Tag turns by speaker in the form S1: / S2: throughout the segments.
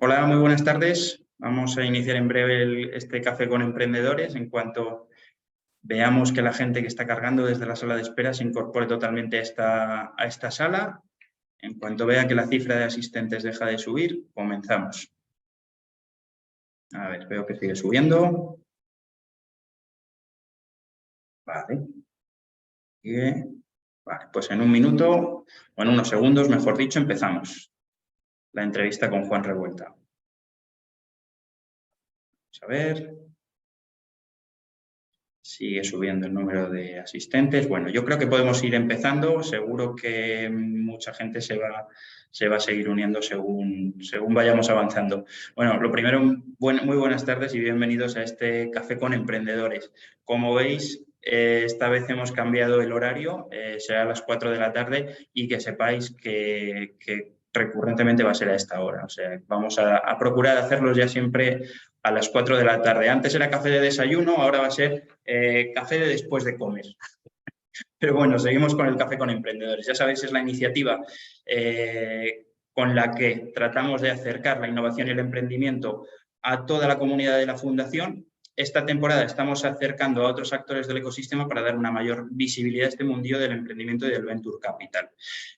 S1: Hola, muy buenas tardes. Vamos a iniciar en breve este café con emprendedores. En cuanto veamos que la gente que está cargando desde la sala de espera se incorpore totalmente a esta sala. En cuanto vea que la cifra de asistentes deja de subir, comenzamos. A ver, veo que sigue subiendo. Vale. Vale, pues en un minuto, o en unos segundos, mejor dicho, empezamos la entrevista con Juan Revuelta. Vamos a ver. Sigue subiendo el número de asistentes. Bueno, yo creo que podemos ir empezando. Seguro que mucha gente se va a seguir uniendo según vayamos avanzando. Bueno, lo primero, muy buenas tardes y bienvenidos a este Café con Emprendedores. Como veis, esta vez hemos cambiado el horario, será a las 4 de la tarde y que sepáis que recurrentemente va a ser a esta hora. O sea, vamos a procurar hacerlos ya siempre a las 4 de la tarde. Antes era café de desayuno, ahora va a ser café de después de comer. Pero bueno, seguimos con el Café con Emprendedores. Ya sabéis, es la iniciativa con la que tratamos de acercar la innovación y el emprendimiento a toda la comunidad de la Fundación. Esta temporada estamos acercando a otros actores del ecosistema para dar una mayor visibilidad a este mundillo del emprendimiento y del Venture Capital.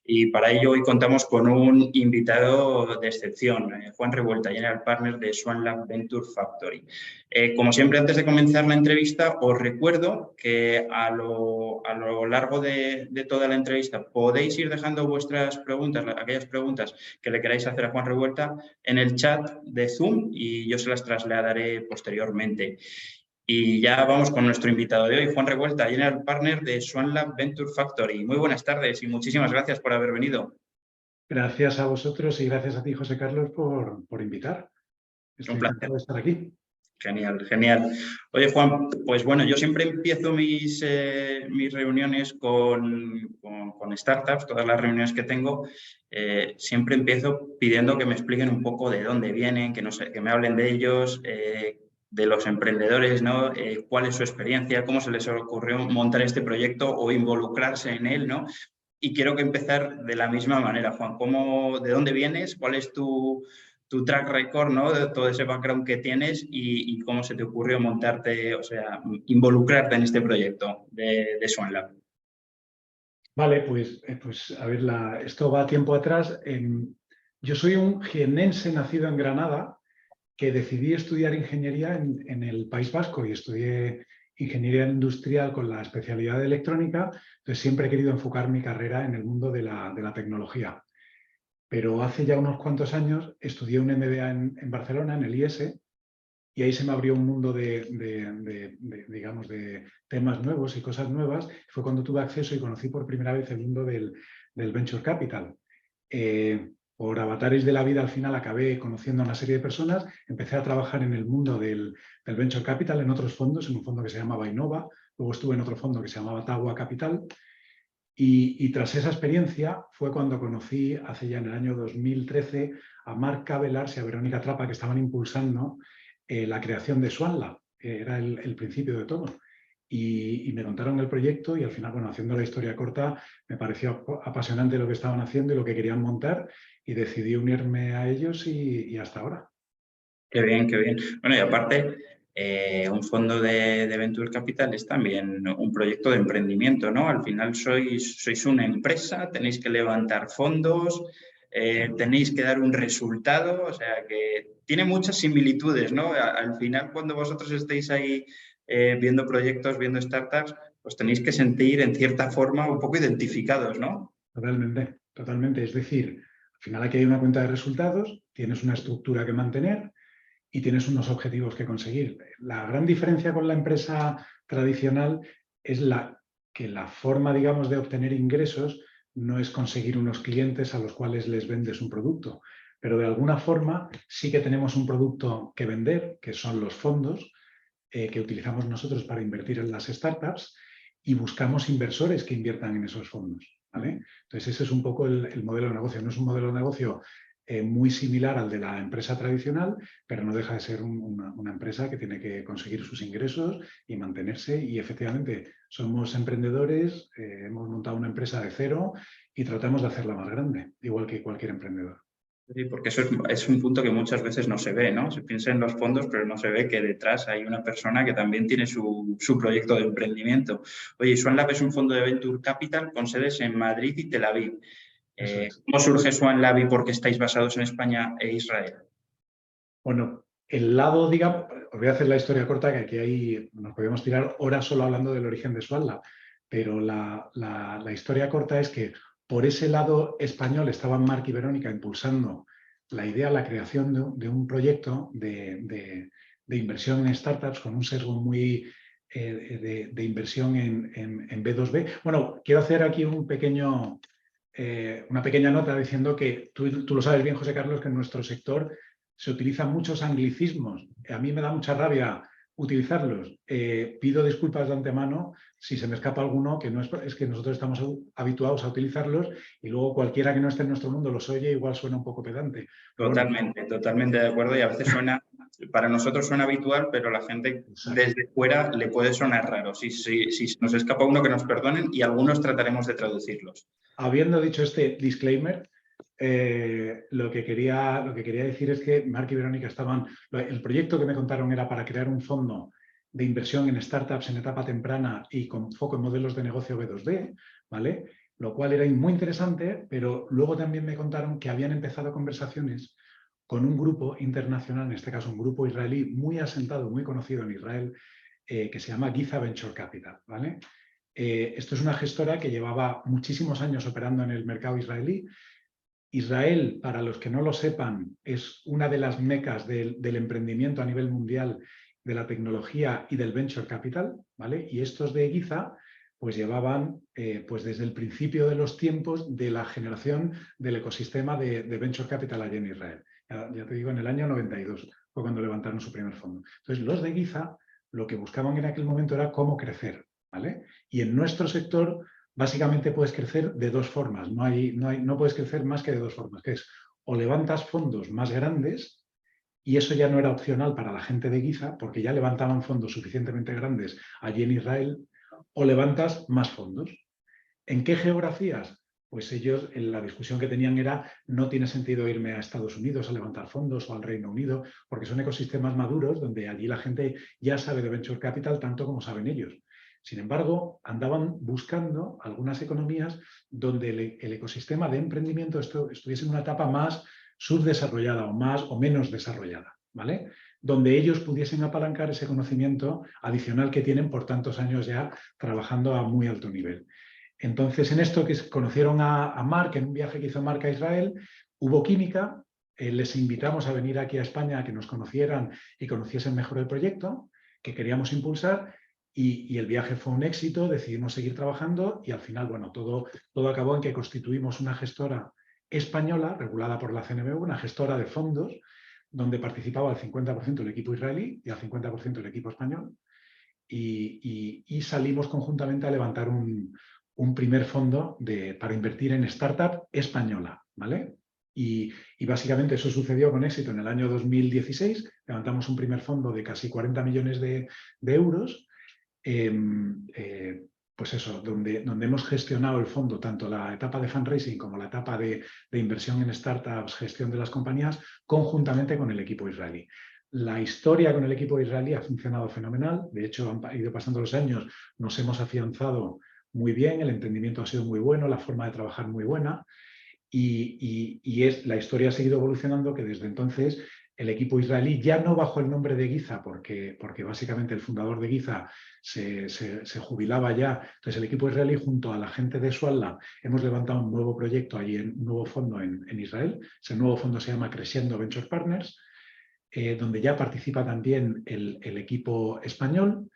S1: Y para ello hoy contamos con un invitado de excepción, Juan Revuelta, General Partner de Swan Lab Venture Factory. Como siempre, antes de comenzar la entrevista, os recuerdo que a lo largo de toda la entrevista podéis ir dejando vuestras preguntas, aquellas preguntas que le queráis hacer a Juan Revuelta, en el chat de Zoom y yo se las trasladaré posteriormente. Y ya vamos con nuestro invitado de hoy, Juan Revuelta, General Partner de Swan Lab Venture Factory. Muy buenas tardes y muchísimas gracias por haber venido.
S2: Gracias a vosotros y gracias a ti, José Carlos, por invitar.
S1: Un
S2: Estoy
S1: placer.
S2: encantado de estar aquí.
S1: Genial, genial. Oye, Juan, pues bueno, yo siempre empiezo mis reuniones con startups, todas las reuniones que tengo, siempre empiezo pidiendo que me expliquen un poco de dónde vienen, que me hablen de ellos, de los emprendedores, ¿no? Cuál es su experiencia, cómo se les ocurrió montar este proyecto o involucrarse en él, ¿no? Y quiero que empezar de la misma manera, Juan. ¿De dónde vienes? ¿Cuál es tu track record, ¿no? De todo ese background que tienes y cómo se te ocurrió montarte, o sea, involucrarte en este proyecto de Swan Lab?
S2: Vale, pues a ver, esto va tiempo atrás. Yo soy un jiennense nacido en Granada que decidí estudiar ingeniería en el País Vasco y estudié ingeniería industrial con la especialidad de electrónica. Entonces siempre he querido enfocar mi carrera en el mundo de la tecnología. Pero hace ya unos cuantos años estudié un MBA en Barcelona, en el IES, y ahí se me abrió un mundo digamos, de temas nuevos y cosas nuevas. Fue cuando tuve acceso y conocí por primera vez el mundo del Venture Capital. Por avatares de la vida, al final acabé conociendo a una serie de personas. Empecé a trabajar en el mundo del Venture Capital en otros fondos, en un fondo que se llamaba Innova. Luego estuve en otro fondo que se llamaba Tagua Capital. Y tras esa experiencia fue cuando conocí, hace ya en el año 2013, a Marc Cabellars y a Verónica Trapa, que estaban impulsando la creación de Swan Lab. Era el principio de todo. Y me contaron el proyecto y al final, bueno, haciendo la historia corta, me pareció apasionante lo que estaban haciendo y lo que querían montar y decidí unirme a ellos y hasta ahora.
S1: Qué bien, qué bien. Bueno, y aparte, un fondo de Venture Capital es también un proyecto de emprendimiento, ¿no? Al final sois una empresa, tenéis que levantar fondos, tenéis que dar un resultado, o sea que tiene muchas similitudes, ¿no? Al final, cuando vosotros estéis ahí viendo proyectos, viendo startups, os tenéis que sentir en cierta forma un poco identificados, ¿no?
S2: Totalmente, totalmente. Es decir, al final aquí hay una cuenta de resultados, tienes una estructura que mantener y tienes unos objetivos que conseguir. La gran diferencia con la empresa tradicional es que la forma, digamos, de obtener ingresos no es conseguir unos clientes a los cuales les vendes un producto, pero de alguna forma sí que tenemos un producto que vender, que son los fondos que utilizamos nosotros para invertir en las startups y buscamos inversores que inviertan en esos fondos, ¿vale? Entonces ese es un poco el modelo de negocio. No es un modelo de negocio muy similar al de la empresa tradicional, pero no deja de ser una empresa que tiene que conseguir sus ingresos y mantenerse. Y efectivamente somos emprendedores, hemos montado una empresa de cero y tratamos de hacerla más grande, igual que cualquier emprendedor.
S1: Sí, porque eso es un punto que muchas veces no se ve, ¿no? Se piensa en los fondos, pero no se ve que detrás hay una persona que también tiene su proyecto de emprendimiento. Oye, SwanLab es un fondo de Venture Capital con sedes en Madrid y Tel Aviv.
S2: Eso es.
S1: ¿Cómo surge SwanLab y por qué estáis basados en España e Israel?
S2: Bueno, el lado, digamos, os voy a hacer la historia corta, que aquí nos podemos tirar horas solo hablando del origen de SwanLab, pero la historia corta es que por ese lado español estaban Marc y Verónica impulsando la idea, la creación de un proyecto de inversión en startups con un sesgo muy de inversión en B2B. Bueno, quiero hacer aquí una pequeña nota diciendo que tú lo sabes bien, José Carlos, que en nuestro sector se utilizan muchos anglicismos. A mí me da mucha rabia utilizarlos. Pido disculpas de antemano si se me escapa alguno, que no es que nosotros estamos habituados a utilizarlos y luego cualquiera que no esté en nuestro mundo los oye, igual suena un poco pedante. Pero bueno,
S1: Totalmente, totalmente de acuerdo y a veces para nosotros suena habitual, pero a la gente
S2: exacto.
S1: desde fuera le puede sonar raro. Si nos escapa uno, que nos perdonen y algunos trataremos de traducirlos.
S2: Habiendo dicho este disclaimer, lo que quería decir es que Marc y Verónica el proyecto que me contaron era para crear un fondo de inversión en startups en etapa temprana y con foco en modelos de negocio B2B, ¿vale? Lo cual era muy interesante, pero luego también me contaron que habían empezado conversaciones con un grupo internacional, en este caso un grupo israelí muy asentado, muy conocido en Israel, que se llama Giza Venture Capital, ¿vale? Esto es una gestora que llevaba muchísimos años operando en el mercado israelí. Israel, para los que no lo sepan, es una de las mecas del emprendimiento a nivel mundial, de la tecnología y del venture capital, ¿vale? Y estos de Giza pues llevaban pues desde el principio de los tiempos de la generación del ecosistema de venture capital allí en Israel. Ya te digo, en el año 92 fue cuando levantaron su primer fondo. Entonces, los de Giza lo que buscaban en aquel momento era cómo crecer, ¿vale? Y en nuestro sector básicamente puedes crecer de dos formas, no puedes crecer más que de dos formas, que es o levantas fondos más grandes, y eso ya no era opcional para la gente de Giza, porque ya levantaban fondos suficientemente grandes allí en Israel, o levantas más fondos. ¿En qué geografías? Pues ellos, en la discusión que tenían era, no tiene sentido irme a Estados Unidos a levantar fondos o al Reino Unido, porque son ecosistemas maduros donde allí la gente ya sabe de venture capital tanto como saben ellos. Sin embargo, andaban buscando algunas economías donde el ecosistema de emprendimiento estuviese en una etapa más subdesarrollada o más o menos desarrollada, ¿vale? Donde ellos pudiesen apalancar ese conocimiento adicional que tienen por tantos años ya trabajando a muy alto nivel. Entonces, en esto que conocieron a Marc, en un viaje que hizo Marc a Israel, hubo química, les invitamos a venir aquí a España a que nos conocieran y conociesen mejor el proyecto que queríamos impulsar, y el viaje fue un éxito, decidimos seguir trabajando y al final, bueno, todo acabó en que constituimos una gestora española regulada por la CNMV, una gestora de fondos, donde participaba el 50% el equipo israelí y el 50% el equipo español, y salimos conjuntamente a levantar un primer fondo para invertir en startup española, ¿vale? Y básicamente eso sucedió con éxito en el año 2016. Levantamos un primer fondo de casi 40 millones de euros. Pues eso, donde hemos gestionado el fondo, tanto la etapa de fundraising como la etapa de inversión en startups, gestión de las compañías, conjuntamente con el equipo israelí. La historia con el equipo israelí ha funcionado fenomenal. De hecho, han ido pasando los años, nos hemos afianzado muy bien, el entendimiento ha sido muy bueno, la forma de trabajar muy buena, la historia ha seguido evolucionando, que desde entonces el equipo israelí, ya no bajo el nombre de Giza, porque básicamente el fundador de Giza se jubilaba ya. Entonces el equipo israelí, junto a la gente de SwanLab, hemos levantado un nuevo proyecto allí, un nuevo fondo en Israel. Ese nuevo fondo se llama Crescendo Venture Partners, donde ya participa también el equipo español.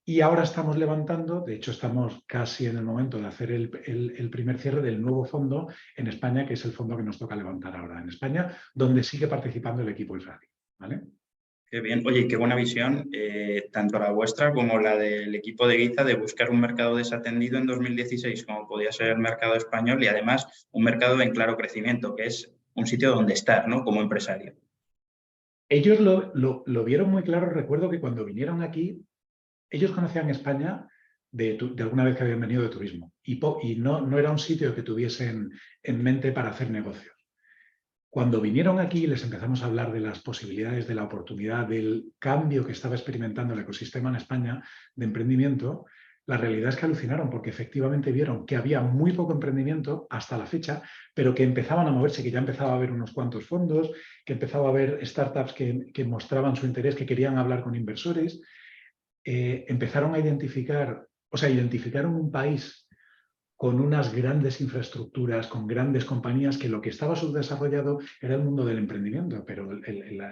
S2: Y ahora estamos levantando, de hecho estamos casi en el momento de hacer el primer cierre del nuevo fondo en España, que es el fondo que nos toca levantar ahora en España, donde sigue participando el equipo israelí, ¿vale?
S1: Qué bien. Oye, qué buena visión, tanto la vuestra como la del equipo de Giza, de buscar un mercado desatendido en 2016, como podía ser el mercado español, y además un mercado en claro crecimiento, que es un sitio donde estar, ¿no? Como empresario.
S2: Ellos lo vieron muy claro. Recuerdo que cuando vinieron aquí, ellos conocían España de alguna vez que habían venido de turismo, y no era un sitio que tuviesen en mente para hacer negocios. Cuando vinieron aquí les empezamos a hablar de las posibilidades, de la oportunidad, del cambio que estaba experimentando el ecosistema en España de emprendimiento, la realidad es que alucinaron porque efectivamente vieron que había muy poco emprendimiento hasta la fecha, pero que empezaban a moverse, que ya empezaba a haber unos cuantos fondos, que empezaba a haber startups que mostraban su interés, que querían hablar con inversores. Empezaron a identificaron un país con unas grandes infraestructuras, con grandes compañías, que lo que estaba subdesarrollado era el mundo del emprendimiento, pero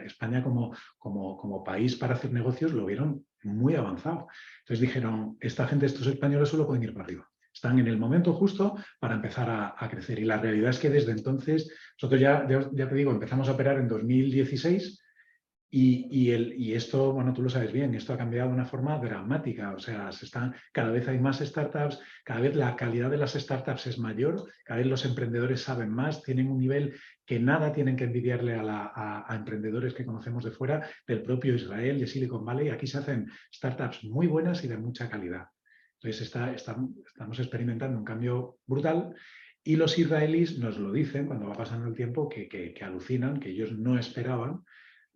S2: España como país para hacer negocios lo vieron muy avanzado. Entonces dijeron, esta gente, estos españoles solo pueden ir para arriba. Están en el momento justo para empezar a crecer. Y la realidad es que desde entonces, nosotros ya te digo, empezamos a operar en 2016. Y esto, bueno, tú lo sabes bien, esto ha cambiado de una forma dramática. O sea, cada vez hay más startups, cada vez la calidad de las startups es mayor, cada vez los emprendedores saben más, tienen un nivel que nada tienen que envidiarle a emprendedores que conocemos de fuera, del propio Israel, de Silicon Valley. Aquí se hacen startups muy buenas y de mucha calidad. Entonces, estamos experimentando un cambio brutal. Y los israelíes nos lo dicen cuando va pasando el tiempo, que alucinan, que ellos no esperaban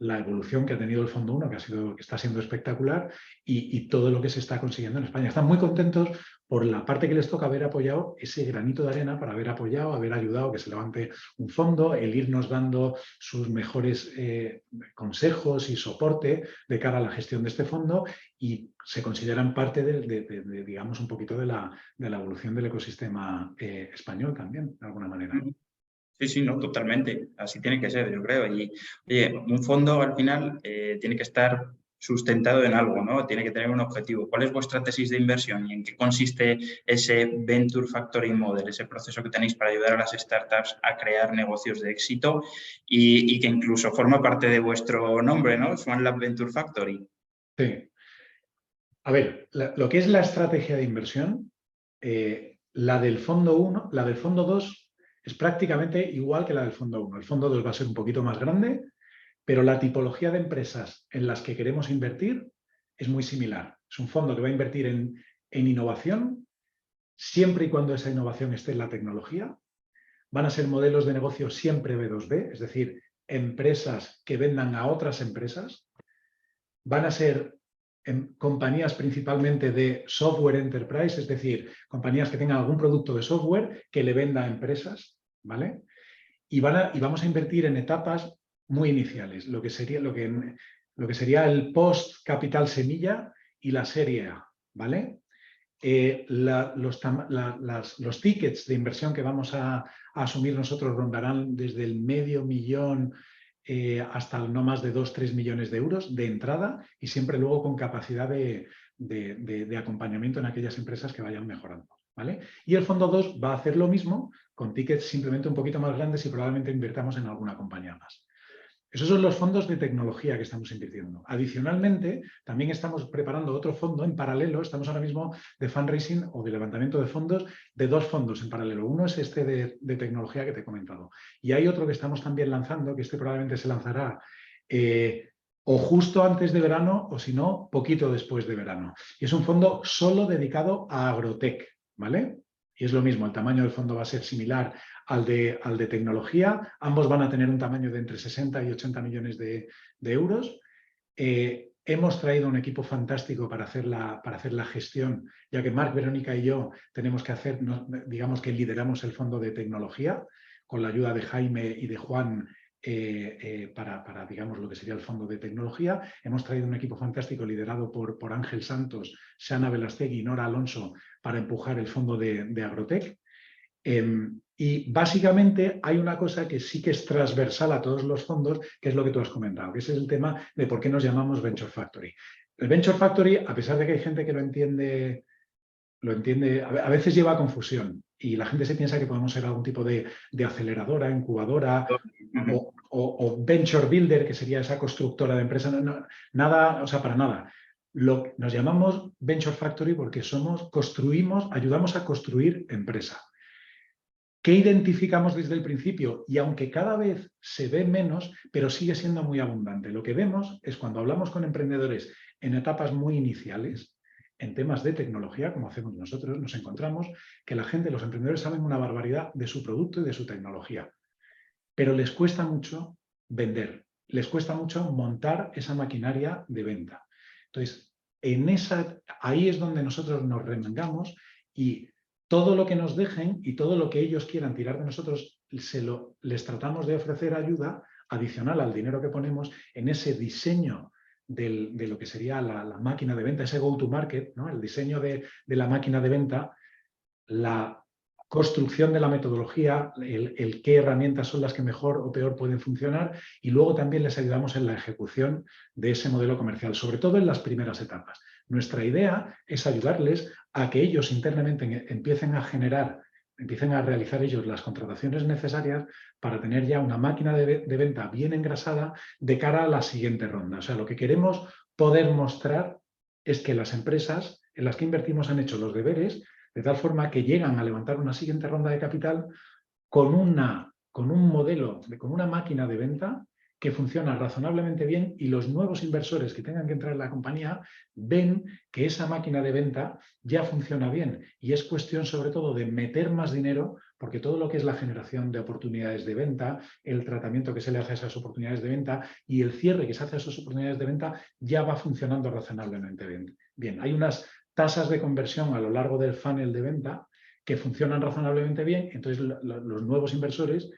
S2: la evolución que ha tenido el Fondo 1, que está siendo espectacular, y todo lo que se está consiguiendo en España. Están muy contentos por la parte que les toca haber apoyado, ese granito de arena para haber apoyado, haber ayudado que se levante un fondo, el irnos dando sus mejores consejos y soporte de cara a la gestión de este fondo, y se consideran parte digamos, un poquito de la evolución del ecosistema español también, de alguna manera.
S1: Sí, sí, no, totalmente. Así tiene que ser, yo creo. Y, oye, un fondo al final tiene que estar sustentado en algo, ¿no? Tiene que tener un objetivo. ¿Cuál es vuestra tesis de inversión y en qué consiste ese Venture Factory Model, ese proceso que tenéis para ayudar a las startups a crear negocios de éxito y que incluso forma parte de vuestro nombre, ¿no? Swan Lab Venture Factory.
S2: Sí. A ver, lo que es la estrategia de inversión, la del fondo 1, la del fondo 2 es prácticamente igual que la del fondo 1. El fondo 2 va a ser un poquito más grande, pero la tipología de empresas en las que queremos invertir es muy similar. Es un fondo que va a invertir en innovación, siempre y cuando esa innovación esté en la tecnología. Van a ser modelos de negocio siempre B2B, es decir, empresas que vendan a otras empresas. Van a ser en compañías principalmente de software enterprise, es decir, compañías que tengan algún producto de software que le venda a empresas, ¿vale? Y vamos a invertir en etapas muy iniciales, lo que sería el post-capital semilla y la serie A, ¿vale? Los tickets de inversión que vamos a asumir nosotros rondarán desde el $500,000 hasta no más de 2-3 millones de euros de entrada, y siempre luego con capacidad de acompañamiento en aquellas empresas que vayan mejorando, ¿vale? Y el fondo 2 va a hacer lo mismo con tickets simplemente un poquito más grandes y probablemente invirtamos en alguna compañía más. Esos son los fondos de tecnología que estamos invirtiendo. Adicionalmente, también estamos preparando otro fondo en paralelo. Estamos ahora mismo de fundraising o de levantamiento de fondos de 2 fondos en paralelo. Uno es este de tecnología que te he comentado. Y hay otro que estamos también lanzando, que este probablemente se lanzará o justo antes de verano o, si no, poquito después de verano. Y es un fondo solo dedicado a agrotech, ¿vale? Y es lo mismo, el tamaño del fondo va a ser similar al de tecnología. Ambos van a tener un tamaño de entre 60 y 80 millones de euros. Hemos traído un equipo fantástico para hacer la gestión, ya que Marc, Verónica y yo tenemos que hacer, digamos que lideramos el fondo de tecnología, con la ayuda de Jaime y de Juan para, digamos, lo que sería el fondo de tecnología. Hemos traído un equipo fantástico liderado por Ángel Santos, Shana Velastegui y Nora Alonso para empujar el fondo de Agrotech. Y básicamente hay una cosa que sí que es transversal a todos los fondos, que es lo que tú has comentado, que es el tema de por qué nos llamamos Venture Factory. El Venture Factory, a pesar de que hay gente que lo entiende, a veces lleva a confusión y la gente se piensa que podemos ser algún tipo de aceleradora, incubadora o venture builder, que sería esa constructora de empresas. No, nada, o sea, para nada. Nos llamamos Venture Factory porque ayudamos a construir empresa. ¿Qué identificamos desde el principio? Y aunque cada vez se ve menos, pero sigue siendo muy abundante. Lo que vemos es cuando hablamos con emprendedores en etapas muy iniciales, en temas de tecnología, como hacemos nosotros, nos encontramos que los emprendedores saben una barbaridad de su producto y de su tecnología. pero les cuesta mucho vender, les cuesta mucho montar esa maquinaria de venta. Entonces, ahí es donde nosotros nos remangamos y todo lo que nos dejen y todo lo que ellos quieran tirar de nosotros, les tratamos de ofrecer ayuda adicional al dinero que ponemos en ese diseño de lo que sería la máquina de venta, ese go-to-market, ¿no? El diseño de la máquina de venta, la construcción de la metodología, el qué herramientas son las que mejor o peor pueden funcionar, y luego también les ayudamos en la ejecución de ese modelo comercial, sobre todo en las primeras etapas. Nuestra idea es ayudarles a que ellos internamente empiecen a realizar ellos las contrataciones necesarias para tener ya una máquina de venta bien engrasada de cara a la siguiente ronda. O sea, lo que queremos poder mostrar es que las empresas en las que invertimos han hecho los deberes de tal forma que llegan a levantar una siguiente ronda de capital con un modelo, con una máquina de venta que funciona razonablemente bien, y los nuevos inversores que tengan que entrar en la compañía ven que esa máquina de venta ya funciona bien, y es cuestión sobre todo de meter más dinero, porque todo lo que es la generación de oportunidades de venta, el tratamiento que se le hace a esas oportunidades de venta y el cierre que se hace a esas oportunidades de venta ya va funcionando razonablemente bien. Bien, hay unas tasas de conversión a lo largo del funnel de venta que funcionan razonablemente bien. Entonces los nuevos inversores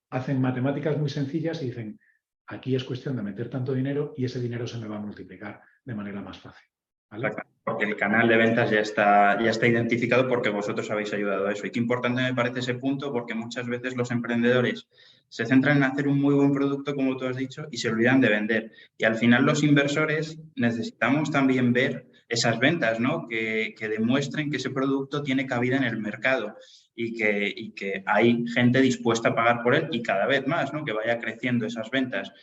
S2: hacen matemáticas muy sencillas y dicen: aquí es cuestión de meter tanto dinero y ese dinero se me va a multiplicar de manera más fácil. ¿Vale?
S1: Porque el canal de ventas ya está identificado porque vosotros habéis ayudado a eso. Y qué importante me parece ese punto, porque muchas veces los emprendedores se centran en hacer un muy buen producto, como tú has dicho, y se olvidan de vender. Y al final los inversores necesitamos también ver esas ventas, ¿no? Que demuestren que ese producto tiene cabida en el mercado y que hay gente dispuesta a pagar por él, y cada vez más, ¿no? Que vaya creciendo esas ventas.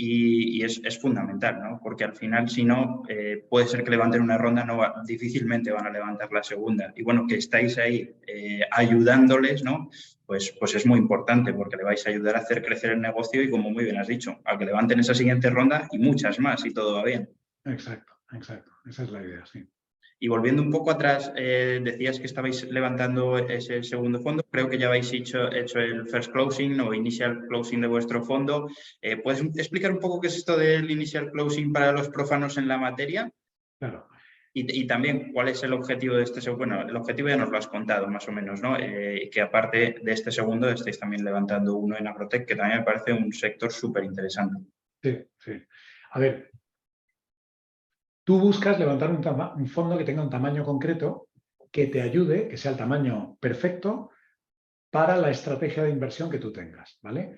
S1: Y es fundamental, ¿no? Porque al final, si no, puede ser que levanten una ronda, difícilmente van a levantar la segunda. Y bueno, que estáis ahí ayudándoles, ¿no? Pues es muy importante, porque le vais a ayudar a hacer crecer el negocio y, como muy bien has dicho, a que levanten esa siguiente ronda y muchas más, y todo va bien.
S2: Exacto, exacto. Esa es la idea, sí.
S1: Y volviendo un poco atrás, decías que estabais levantando ese segundo fondo. Creo que ya habéis hecho el first closing o initial closing de vuestro fondo. ¿Puedes explicar un poco qué es esto del initial closing para los profanos en la materia?
S2: Claro.
S1: Y también, ¿cuál es el objetivo de este segundo? Bueno, el objetivo ya nos lo has contado más o menos, ¿no? Que aparte de este segundo estáis también levantando uno en Agrotech, que también me parece un sector súper interesante.
S2: Sí, sí. A ver, tú buscas levantar un fondo que tenga un tamaño concreto, que te ayude, que sea el tamaño perfecto para la estrategia de inversión que tú tengas, ¿vale?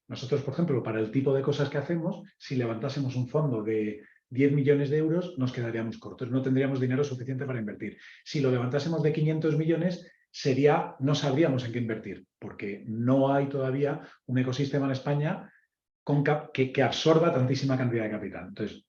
S2: Nosotros, por ejemplo, para el tipo de cosas que hacemos, si levantásemos un fondo de 10 millones de euros, nos quedaríamos cortos, no tendríamos dinero suficiente para invertir. Si lo levantásemos de 500 millones, no sabríamos en qué invertir, porque no hay todavía un ecosistema en España que absorba tantísima cantidad de capital. Entonces,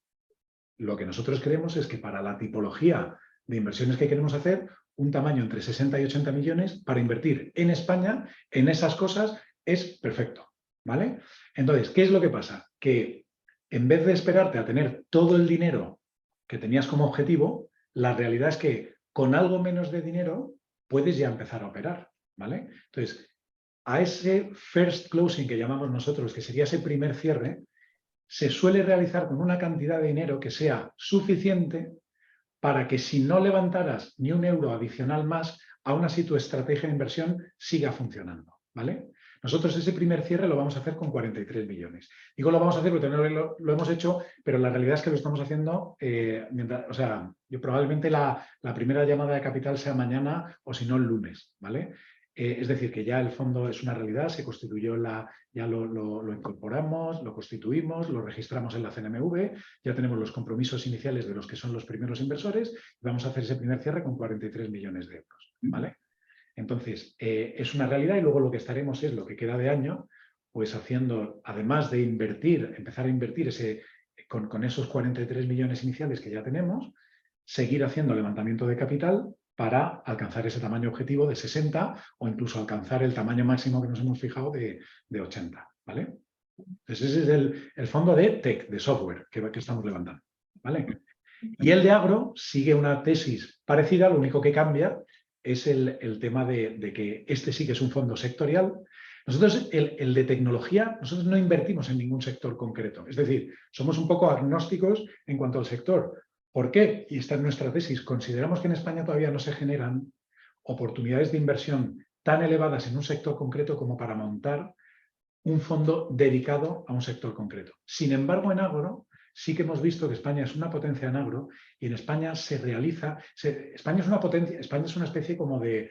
S2: lo que nosotros creemos es que para la tipología de inversiones que queremos hacer, un tamaño entre 60 y 80 millones para invertir en España en esas cosas es perfecto, ¿vale? Entonces, ¿qué es lo que pasa? Que en vez de esperarte a tener todo el dinero que tenías como objetivo, la realidad es que con algo menos de dinero puedes ya empezar a operar, ¿vale? Entonces, a ese first closing que llamamos nosotros, que sería ese primer cierre, se suele realizar con una cantidad de dinero que sea suficiente para que, si no levantaras ni un euro adicional más, aún así tu estrategia de inversión siga funcionando, ¿vale? Nosotros ese primer cierre lo vamos a hacer con 43 millones. Digo lo vamos a hacer porque no lo hemos hecho, pero la realidad es que lo estamos haciendo, probablemente la primera llamada de capital sea mañana, o si no el lunes, ¿vale? Es decir, que ya el fondo es una realidad, se constituyó, ya lo incorporamos, lo constituimos, lo registramos en la CNMV, ya tenemos los compromisos iniciales de los que son los primeros inversores, y vamos a hacer ese primer cierre con 43 millones de euros, ¿vale? Entonces, es una realidad, y luego lo que estaremos es, lo que queda de año, pues haciendo, además de empezar a invertir con esos 43 millones iniciales que ya tenemos, seguir haciendo levantamiento de capital para alcanzar ese tamaño objetivo de 60, o incluso alcanzar el tamaño máximo que nos hemos fijado de 80, ¿vale? Entonces ese es el fondo de tech, de software que estamos levantando, ¿vale? Y el de agro sigue una tesis parecida, lo único que cambia es el tema de que este sí que es un fondo sectorial, Nosotros, el de tecnología, nosotros no invertimos en ningún sector concreto. Es decir, somos un poco agnósticos en cuanto al sector. ¿Por qué? Y esta es nuestra tesis. Consideramos que en España todavía no se generan oportunidades de inversión tan elevadas en un sector concreto como para montar un fondo dedicado a un sector concreto. Sin embargo, en agro sí que hemos visto que España es una potencia en agro y en España se realiza... España es una potencia, España es una especie como de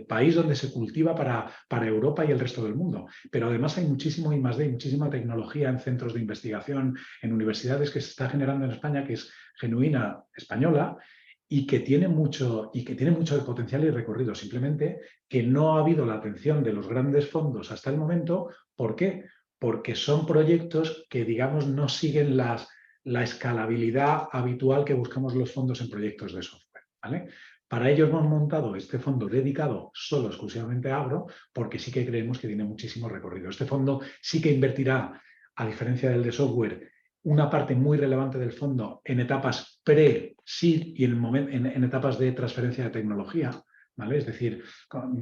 S2: país donde se cultiva para Europa y el resto del mundo. Pero además hay muchísimo I+D, muchísima tecnología en centros de investigación, en universidades que se está generando en España, que es genuina española, y que tiene mucho de potencial y recorrido. Simplemente que no ha habido la atención de los grandes fondos hasta el momento. ¿Por qué? Porque son proyectos que, digamos, no siguen la escalabilidad habitual que buscamos los fondos en proyectos de software, ¿vale? Para ello hemos montado este fondo dedicado solo exclusivamente a agro, porque sí que creemos que tiene muchísimo recorrido. Este fondo sí que invertirá, a diferencia del de software, una parte muy relevante del fondo en etapas pre-SID y en etapas de transferencia de tecnología, ¿vale? Es decir,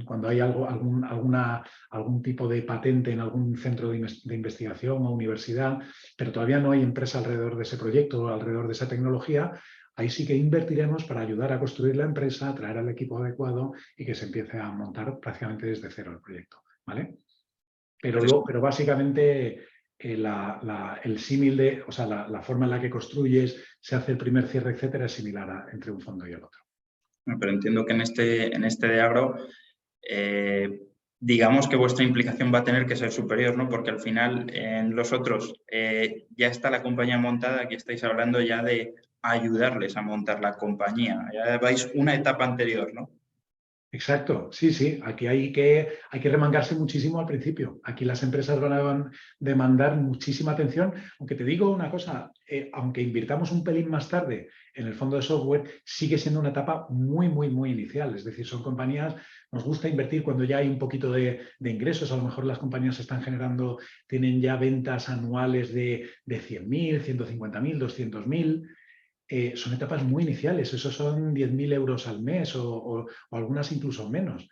S2: cuando hay algún tipo de patente en algún centro de investigación o universidad, pero todavía no hay empresa alrededor de ese proyecto o alrededor de esa tecnología, ahí sí que invertiremos para ayudar a construir la empresa, traer al equipo adecuado y que se empiece a montar prácticamente desde cero el proyecto, ¿vale? Pero básicamente el símil de, o sea, la forma en la que construyes, se hace el primer cierre, etcétera, es similar entre un fondo y el otro.
S1: Pero entiendo que en este de agro, digamos que vuestra implicación va a tener que ser superior, ¿no? Porque al final en los otros ya está la compañía montada, aquí estáis hablando ya de ayudarles a montar la compañía. Ya vais una etapa anterior, ¿no?
S2: Exacto, sí, sí. Aquí hay que remangarse muchísimo al principio. Aquí las empresas van a demandar muchísima atención. Aunque te digo una cosa, aunque invirtamos un pelín más tarde en el fondo de software, sigue siendo una etapa muy, muy, muy inicial. Es decir, son compañías, nos gusta invertir cuando ya hay un poquito de ingresos. A lo mejor las compañías están generando, tienen ya ventas anuales de 100.000, 150.000, 200.000. Son etapas muy iniciales, esos son 10.000 euros al mes o algunas incluso menos.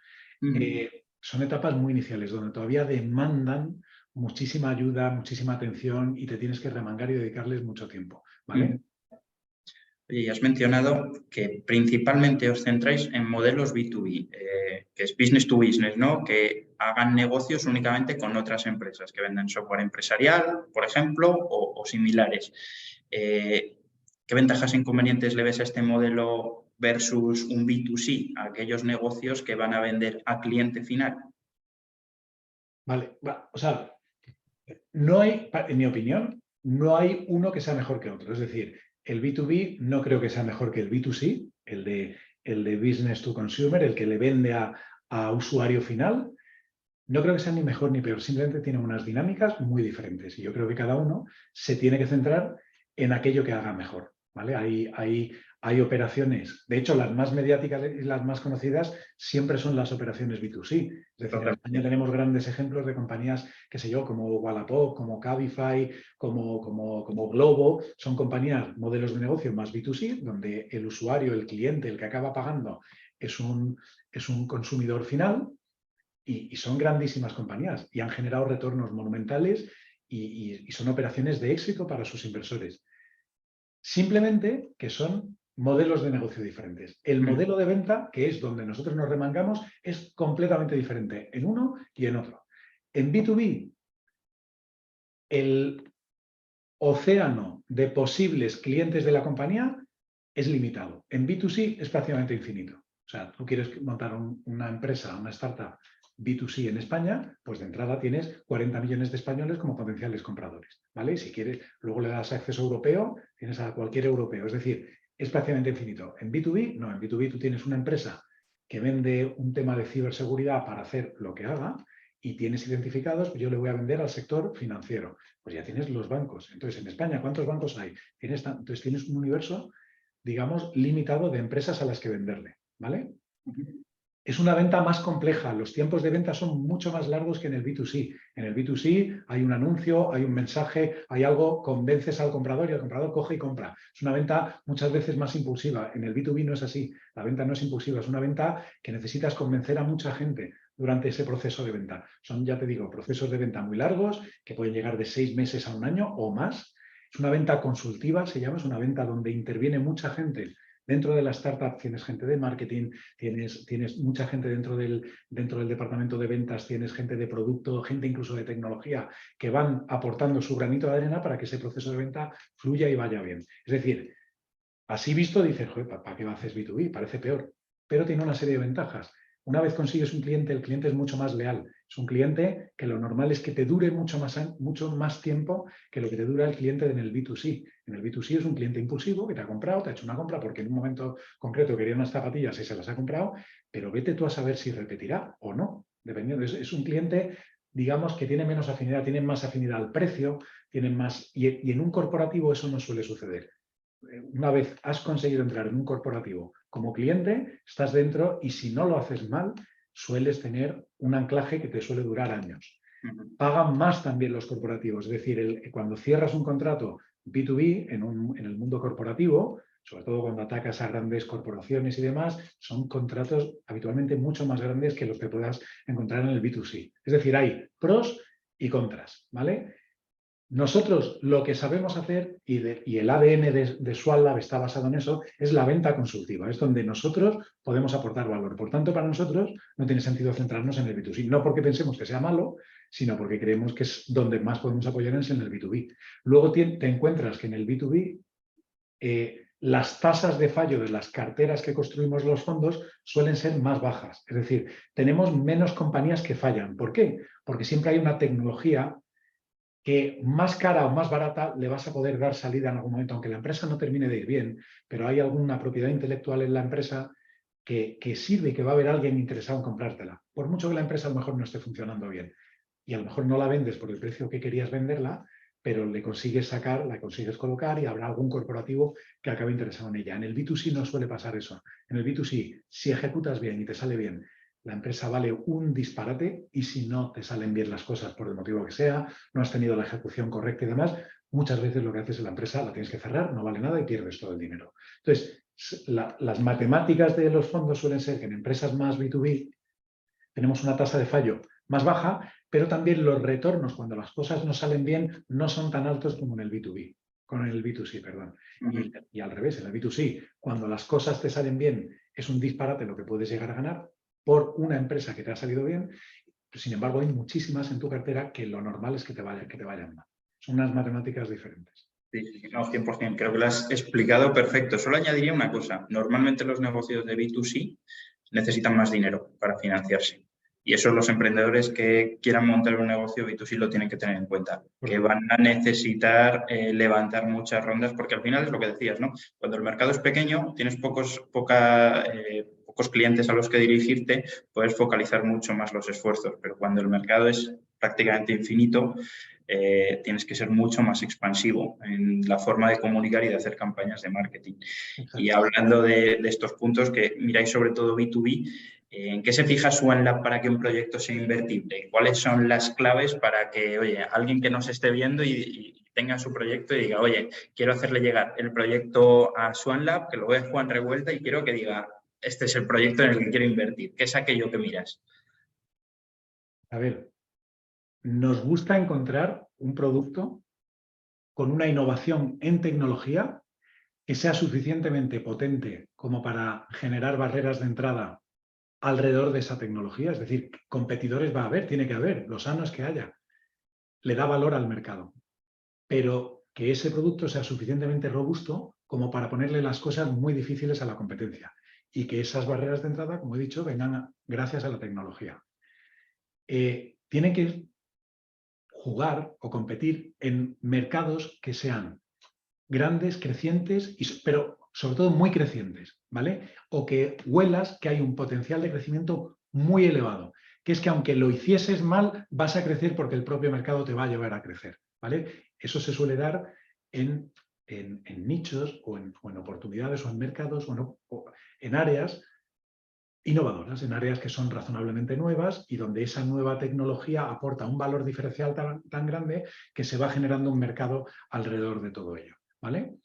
S2: Son etapas muy iniciales donde todavía demandan muchísima ayuda, muchísima atención y te tienes que remangar y dedicarles mucho tiempo, ¿vale?
S1: Y has mencionado que principalmente os centráis en modelos B2B, que es business to business, ¿no? Que hagan negocios únicamente con otras empresas, que venden software empresarial, por ejemplo, o similares. ¿Qué ventajas e inconvenientes le ves a este modelo versus un B2C, aquellos negocios que van a vender a cliente final?
S2: Vale, o sea, no hay, en mi opinión, no hay uno que sea mejor que otro. Es decir, el B2B no creo que sea mejor que el B2C, el de business to consumer, el que le vende a usuario final. No creo que sea ni mejor ni peor, simplemente tiene unas dinámicas muy diferentes y yo creo que cada uno se tiene que centrar en aquello que haga mejor, ¿vale? Hay operaciones, de hecho las más mediáticas y las más conocidas siempre son las operaciones B2C. Es decir, en España tenemos grandes ejemplos de compañías, qué sé yo, como Wallapop, como Cabify, como Globo, son compañías, modelos de negocio más B2C, donde el usuario, el cliente, el que acaba pagando es un consumidor final. Y son grandísimas compañías y han generado retornos monumentales y son operaciones de éxito para sus inversores. Simplemente que son modelos de negocio diferentes. El modelo de venta, que es donde nosotros nos remangamos, es completamente diferente en uno y en otro. En B2B, el océano de posibles clientes de la compañía es limitado. En B2C es prácticamente infinito. O sea, tú quieres montar una empresa, una startup B2C en España, pues de entrada tienes 40 millones de españoles como potenciales compradores, ¿vale? Y si quieres, luego le das acceso europeo, tienes a cualquier europeo. Es decir, es prácticamente infinito. En B2B, no. En B2B tú tienes una empresa que vende un tema de ciberseguridad para hacer lo que haga y tienes identificados, pues yo le voy a vender al sector financiero. Pues ya tienes los bancos. Entonces, en España, ¿cuántos bancos hay? Entonces tienes un universo, digamos, limitado de empresas a las que venderle, ¿vale? Es una venta más compleja, los tiempos de venta son mucho más largos que en el B2C. En el B2C hay un anuncio, hay un mensaje, hay algo, convences al comprador y el comprador coge y compra. Es una venta muchas veces más impulsiva. En el B2B no es así, la venta no es impulsiva, es una venta que necesitas convencer a mucha gente durante ese proceso de venta. Son, ya te digo, procesos de venta muy largos, que pueden llegar de 6 meses a 1 año o más. Es una venta consultiva, se llama, es una venta donde interviene mucha gente. Dentro de la startup tienes gente de marketing, tienes mucha gente dentro del departamento de ventas, tienes gente de producto, gente incluso de tecnología, que van aportando su granito de arena para que ese proceso de venta fluya y vaya bien. Es decir, así visto dices, joder, ¿para qué haces B2B? Parece peor, pero tiene una serie de ventajas. Una vez consigues un cliente, el cliente es mucho más leal. Es un cliente que lo normal es que te dure mucho más tiempo que lo que te dura el cliente en el B2C. En el B2C es un cliente impulsivo que te ha comprado, te ha hecho una compra porque en un momento concreto quería unas zapatillas y se las ha comprado, pero vete tú a saber si repetirá o no. Dependiendo, es un cliente, digamos, que tiene menos afinidad, tiene más afinidad al precio, tienen más. Y en un corporativo eso no suele suceder. Una vez has conseguido entrar en un corporativo como cliente, estás dentro y si no lo haces mal, sueles tener un anclaje que te suele durar años. Pagan más también los corporativos, es decir, cuando cierras un contrato B2B en el mundo corporativo, sobre todo cuando atacas a grandes corporaciones y demás, son contratos habitualmente mucho más grandes que los que puedas encontrar en el B2C. Es decir, hay pros y contras, ¿vale? Nosotros lo que sabemos hacer, y el ADN de SwapLab está basado en eso, es la venta consultiva. Es donde nosotros podemos aportar valor. Por tanto, para nosotros no tiene sentido centrarnos en el B2C. No porque pensemos que sea malo, sino porque creemos que es donde más podemos apoyarnos en el B2B. Luego te encuentras que en el B2B las tasas de fallo de las carteras que construimos los fondos suelen ser más bajas. Es decir, tenemos menos compañías que fallan. ¿Por qué? Porque siempre hay una tecnología que más cara o más barata le vas a poder dar salida en algún momento, aunque la empresa no termine de ir bien, pero hay alguna propiedad intelectual en la empresa que sirve y que va a haber alguien interesado en comprártela. Por mucho que la empresa a lo mejor no esté funcionando bien. Y a lo mejor no la vendes por el precio que querías venderla, pero le consigues sacar, la consigues colocar y habrá algún corporativo que acabe interesado en ella. En el B2C no suele pasar eso. En el B2C, si ejecutas bien y te sale bien, la empresa vale un disparate y si no te salen bien las cosas por el motivo que sea, no has tenido la ejecución correcta y demás, muchas veces lo que haces en la empresa la tienes que cerrar, no vale nada y pierdes todo el dinero. Entonces, las matemáticas de los fondos suelen ser que en empresas más B2B tenemos una tasa de fallo más baja, pero también los retornos cuando las cosas no salen bien no son tan altos como en el B2B. Con el B2C, perdón. Y al revés, en el B2C, cuando las cosas te salen bien, es un disparate lo que puedes llegar a ganar por una empresa que te ha salido bien. Sin embargo, hay muchísimas en tu cartera que lo normal es que te vayan mal. Son unas matemáticas diferentes.
S1: Sí, no, 100%. Creo que lo has explicado perfecto. Solo añadiría una cosa. Normalmente los negocios de B2C necesitan más dinero para financiarse. Y eso los emprendedores que quieran montar un negocio B2C lo tienen que tener en cuenta, que van a necesitar levantar muchas rondas, porque al final es lo que decías, ¿no? Cuando el mercado es pequeño, tienes pocos clientes a los que dirigirte, puedes focalizar mucho más los esfuerzos, pero cuando el mercado es prácticamente infinito, tienes que ser mucho más expansivo en la forma de comunicar y de hacer campañas de marketing. Exacto. Y hablando de estos puntos que miráis sobre todo B2B, ¿en qué se fija SwapLab para que un proyecto sea invertible? ¿Cuáles son las claves para que, oye, alguien que nos esté viendo y tenga su proyecto y diga, oye, quiero hacerle llegar el proyecto a SwapLab, que lo ve Juan Revuelta y quiero que diga, este es el proyecto en el que quiero invertir? ¿Qué es aquello que miras?
S2: A ver, nos gusta encontrar un producto con una innovación en tecnología que sea suficientemente potente como para generar barreras de entrada alrededor de esa tecnología. Es decir, competidores va a haber, tiene que haber, lo sano es que haya. Le da valor al mercado. Pero que ese producto sea suficientemente robusto como para ponerle las cosas muy difíciles a la competencia. Y que esas barreras de entrada, como he dicho, vengan gracias a la tecnología. Tiene que jugar o competir en mercados que sean grandes, crecientes, pero sobre todo muy crecientes, ¿vale? O que huelas que hay un potencial de crecimiento muy elevado, que es que aunque lo hicieses mal, vas a crecer porque el propio mercado te va a llevar a crecer, ¿vale? Eso se suele dar en nichos o en oportunidades o en mercados o en áreas innovadoras, en áreas que son razonablemente nuevas y donde esa nueva tecnología aporta un valor diferencial tan grande que se va generando un mercado alrededor de todo ello, ¿vale?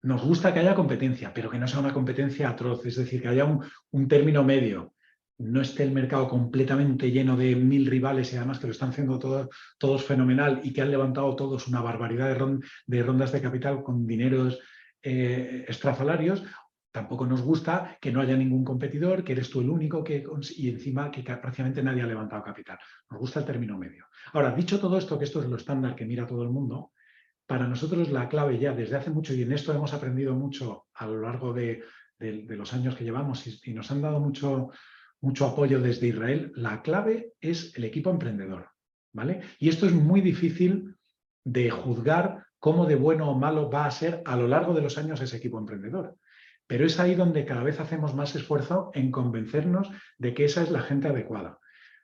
S2: Nos gusta que haya competencia, pero que no sea una competencia atroz, es decir, que haya un término medio. no esté el mercado completamente lleno de 1000 rivales y además que lo están haciendo todos fenomenal y que han levantado todos una barbaridad de rondas de capital con dineros estrafalarios. Tampoco nos gusta que no haya ningún competidor, que eres tú el único y encima que prácticamente nadie ha levantado capital. Nos gusta el término medio. Ahora, dicho todo esto, que esto es lo estándar que mira todo el mundo, para nosotros la clave ya desde hace mucho, y en esto hemos aprendido mucho a lo largo de los años que llevamos y nos han dado mucho apoyo desde Israel, la clave es el equipo emprendedor, ¿vale? Y esto es muy difícil de juzgar cómo de bueno o malo va a ser a lo largo de los años ese equipo emprendedor. Pero es ahí donde cada vez hacemos más esfuerzo en convencernos de que esa es la gente adecuada.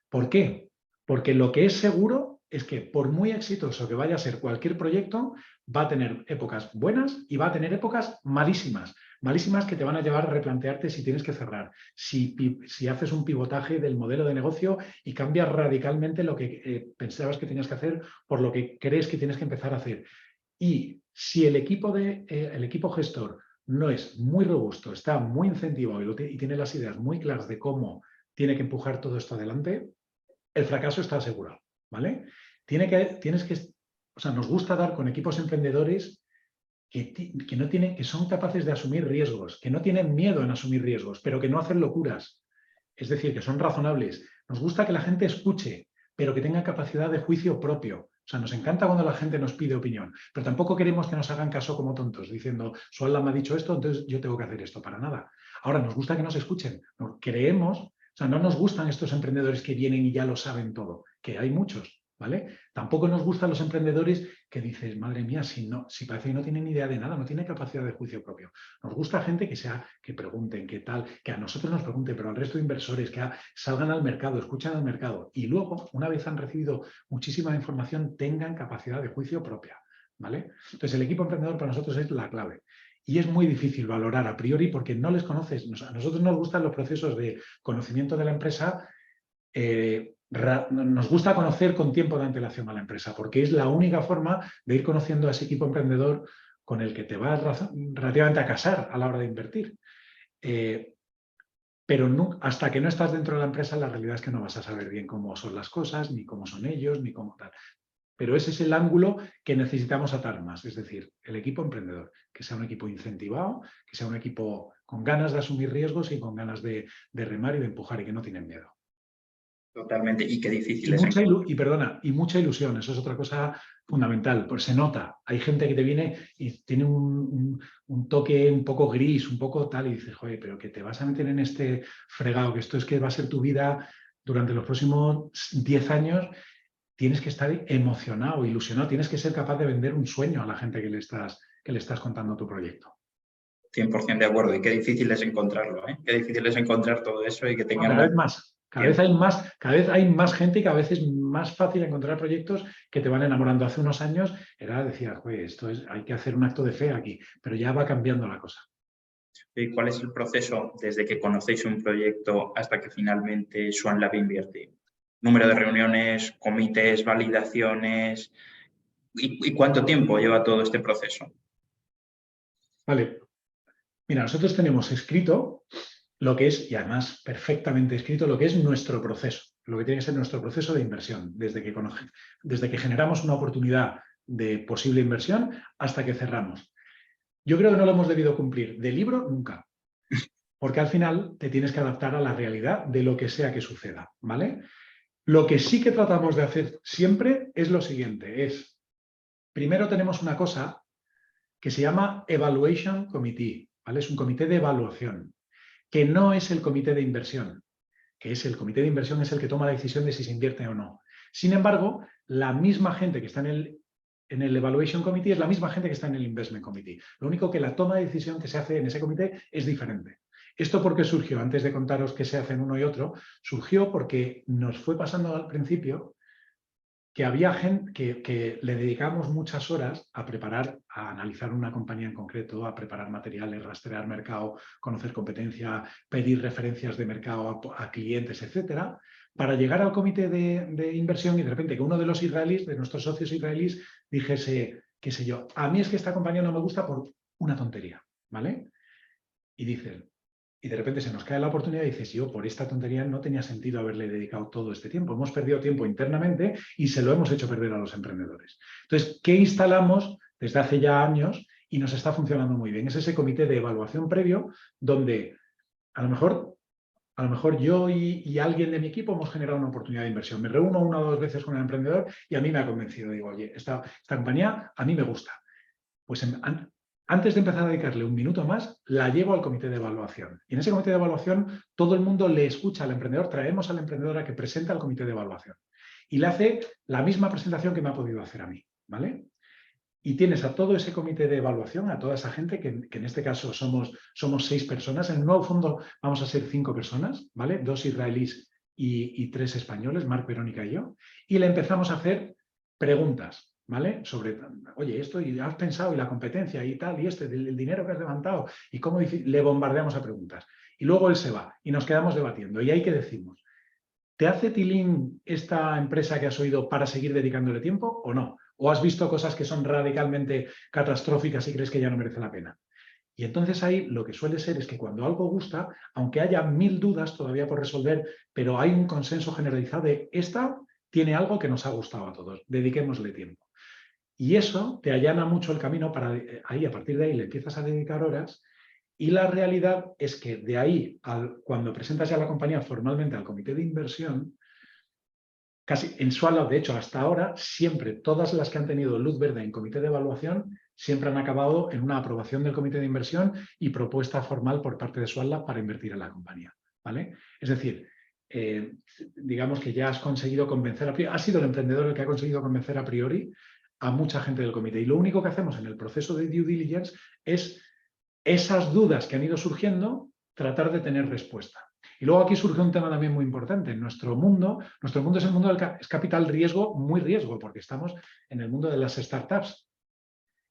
S2: ¿Por qué? Porque lo que es seguro es que por muy exitoso que vaya a ser cualquier proyecto, va a tener épocas buenas y va a tener épocas malísimas. Malísimas que te van a llevar a replantearte si tienes que cerrar, si haces un pivotaje del modelo de negocio y cambias radicalmente lo que pensabas que tenías que hacer por lo que crees que tienes que empezar a hacer. Y si el equipo gestor no es muy robusto, está muy incentivado y tiene las ideas muy claras de cómo tiene que empujar todo esto adelante, el fracaso está asegurado, ¿vale? Nos gusta dar con equipos emprendedores que son capaces de asumir riesgos, que no tienen miedo en asumir riesgos, pero que no hacen locuras. Es decir, que son razonables. Nos gusta que la gente escuche, pero que tenga capacidad de juicio propio. O sea, nos encanta cuando la gente nos pide opinión, pero tampoco queremos que nos hagan caso como tontos, diciendo, su alma me ha dicho esto, entonces yo tengo que hacer esto, para nada. Ahora, nos gusta que nos escuchen. No nos gustan estos emprendedores que vienen y ya lo saben todo, que hay muchos, ¿vale? Tampoco nos gustan los emprendedores que dices, madre mía, si parece que no tienen ni idea de nada, no tienen capacidad de juicio propio. Nos gusta gente que pregunten, que tal, que a nosotros nos pregunten, pero al resto de inversores, que salgan al mercado, escuchen al mercado y luego, una vez han recibido muchísima información, tengan capacidad de juicio propia, ¿vale? Entonces, el equipo emprendedor para nosotros es la clave. Y es muy difícil valorar a priori porque no les conoces. A nosotros nos gustan los procesos de conocimiento de la empresa. Nos gusta conocer con tiempo de antelación a la empresa porque es la única forma de ir conociendo a ese equipo emprendedor con el que te vas relativamente a casar a la hora de invertir. Pero no, hasta que no estás dentro de la empresa, la realidad es que no vas a saber bien cómo son las cosas, ni cómo son ellos, ni cómo tal. Pero ese es el ángulo que necesitamos atar más, es decir, el equipo emprendedor, que sea un equipo incentivado, que sea un equipo con ganas de asumir riesgos y con ganas de remar y de empujar y que no tienen miedo.
S1: Totalmente, y qué difícil
S2: Y
S1: es.
S2: mucha ilusión, eso es otra cosa fundamental, pues se nota. Hay gente que te viene y tiene un toque un poco gris, un poco tal, y dices, joder, pero que te vas a meter en este fregado, que esto es que va a ser tu vida durante los próximos 10 años. Tienes que estar emocionado, ilusionado, tienes que ser capaz de vender un sueño a la gente que le estás contando tu proyecto.
S1: 100% de acuerdo, y qué difícil es encontrarlo, ¿eh? Qué difícil es encontrar todo eso y que tengan...
S2: Cada vez más, cada vez hay más gente y cada vez es más fácil encontrar proyectos que te van enamorando. Hace unos años decía, hay que hacer un acto de fe aquí, pero ya va cambiando la cosa.
S1: ¿Y cuál es el proceso desde que conocéis un proyecto hasta que finalmente Swan Lab invierte? Número de reuniones, comités, validaciones, ¿y cuánto tiempo lleva todo este proceso?
S2: Vale, mira, nosotros tenemos escrito lo que es, y además perfectamente escrito, lo que es nuestro proceso, lo que tiene que ser nuestro proceso de inversión, desde que generamos una oportunidad de posible inversión hasta que cerramos. Yo creo que no lo hemos debido cumplir de libro nunca, porque al final te tienes que adaptar a la realidad de lo que sea que suceda, ¿vale? Lo que sí que tratamos de hacer siempre es lo siguiente, primero tenemos una cosa que se llama Evaluation Committee, ¿vale? Es un comité de evaluación, que no es el comité de inversión, que es el comité de inversión es el que toma la decisión de si se invierte o no. Sin embargo, la misma gente que está en el Evaluation Committee es la misma gente que está en el Investment Committee. Lo único que la toma de decisión que se hace en ese comité es diferente. ¿Esto por qué surgió? Antes de contaros qué se hace en uno y otro, surgió porque nos fue pasando al principio que había gente que le dedicamos muchas horas a analizar una compañía en concreto, a preparar materiales, rastrear mercado, conocer competencia, pedir referencias de mercado a clientes, etcétera, para llegar al comité de inversión y de repente que uno de los israelíes, de nuestros socios israelíes, dijese, qué sé yo, a mí es que esta compañía no me gusta por una tontería, ¿vale? Y y de repente se nos cae la oportunidad y dices, yo por esta tontería no tenía sentido haberle dedicado todo este tiempo. Hemos perdido tiempo internamente y se lo hemos hecho perder a los emprendedores. Entonces, ¿qué instalamos desde hace ya años y nos está funcionando muy bien? Es ese comité de evaluación previo donde a lo mejor yo y alguien de mi equipo hemos generado una oportunidad de inversión. Me reúno 1 o 2 veces con el emprendedor y a mí me ha convencido. Digo, oye, esta compañía a mí me gusta. Pues antes de empezar a dedicarle 1 minuto más, la llevo al comité de evaluación. Y en ese comité de evaluación todo el mundo le escucha al emprendedor, traemos al emprendedor a que presente al comité de evaluación. Y le hace la misma presentación que me ha podido hacer a mí, ¿vale? Y tienes a todo ese comité de evaluación, a toda esa gente, que en este caso somos 6 personas. En el nuevo fondo vamos a ser 5 personas, ¿vale? 2 israelíes y 3 españoles, Marc, Verónica y yo. Y le empezamos a hacer preguntas, ¿vale? Sobre, oye, esto, y has pensado, y la competencia, y tal, y el dinero que has levantado, y cómo le bombardeamos a preguntas. Y luego él se va, y nos quedamos debatiendo. Y ahí que decimos, ¿te hace tilín esta empresa que has oído para seguir dedicándole tiempo o no? ¿O has visto cosas que son radicalmente catastróficas y crees que ya no merece la pena? Y entonces ahí lo que suele ser es que cuando algo gusta, aunque haya 1000 dudas todavía por resolver, pero hay un consenso generalizado de esta tiene algo que nos ha gustado a todos, dediquémosle tiempo. Y eso te allana mucho el camino para ahí, a partir de ahí le empiezas a dedicar horas. Y la realidad es que de ahí, cuando presentas ya la compañía formalmente al comité de inversión, casi en Swallow, de hecho, hasta ahora, siempre, todas las que han tenido luz verde en comité de evaluación, siempre han acabado en una aprobación del comité de inversión y propuesta formal por parte de Swallow para invertir en la compañía, ¿vale? Es decir, digamos que ya has conseguido convencer, has sido el emprendedor el que ha conseguido convencer a priori a mucha gente del comité. Y lo único que hacemos en el proceso de due diligence es esas dudas que han ido surgiendo, tratar de tener respuesta. Y luego aquí surge un tema también muy importante. Nuestro mundo es el mundo es capital riesgo, muy riesgo, porque estamos en el mundo de las startups.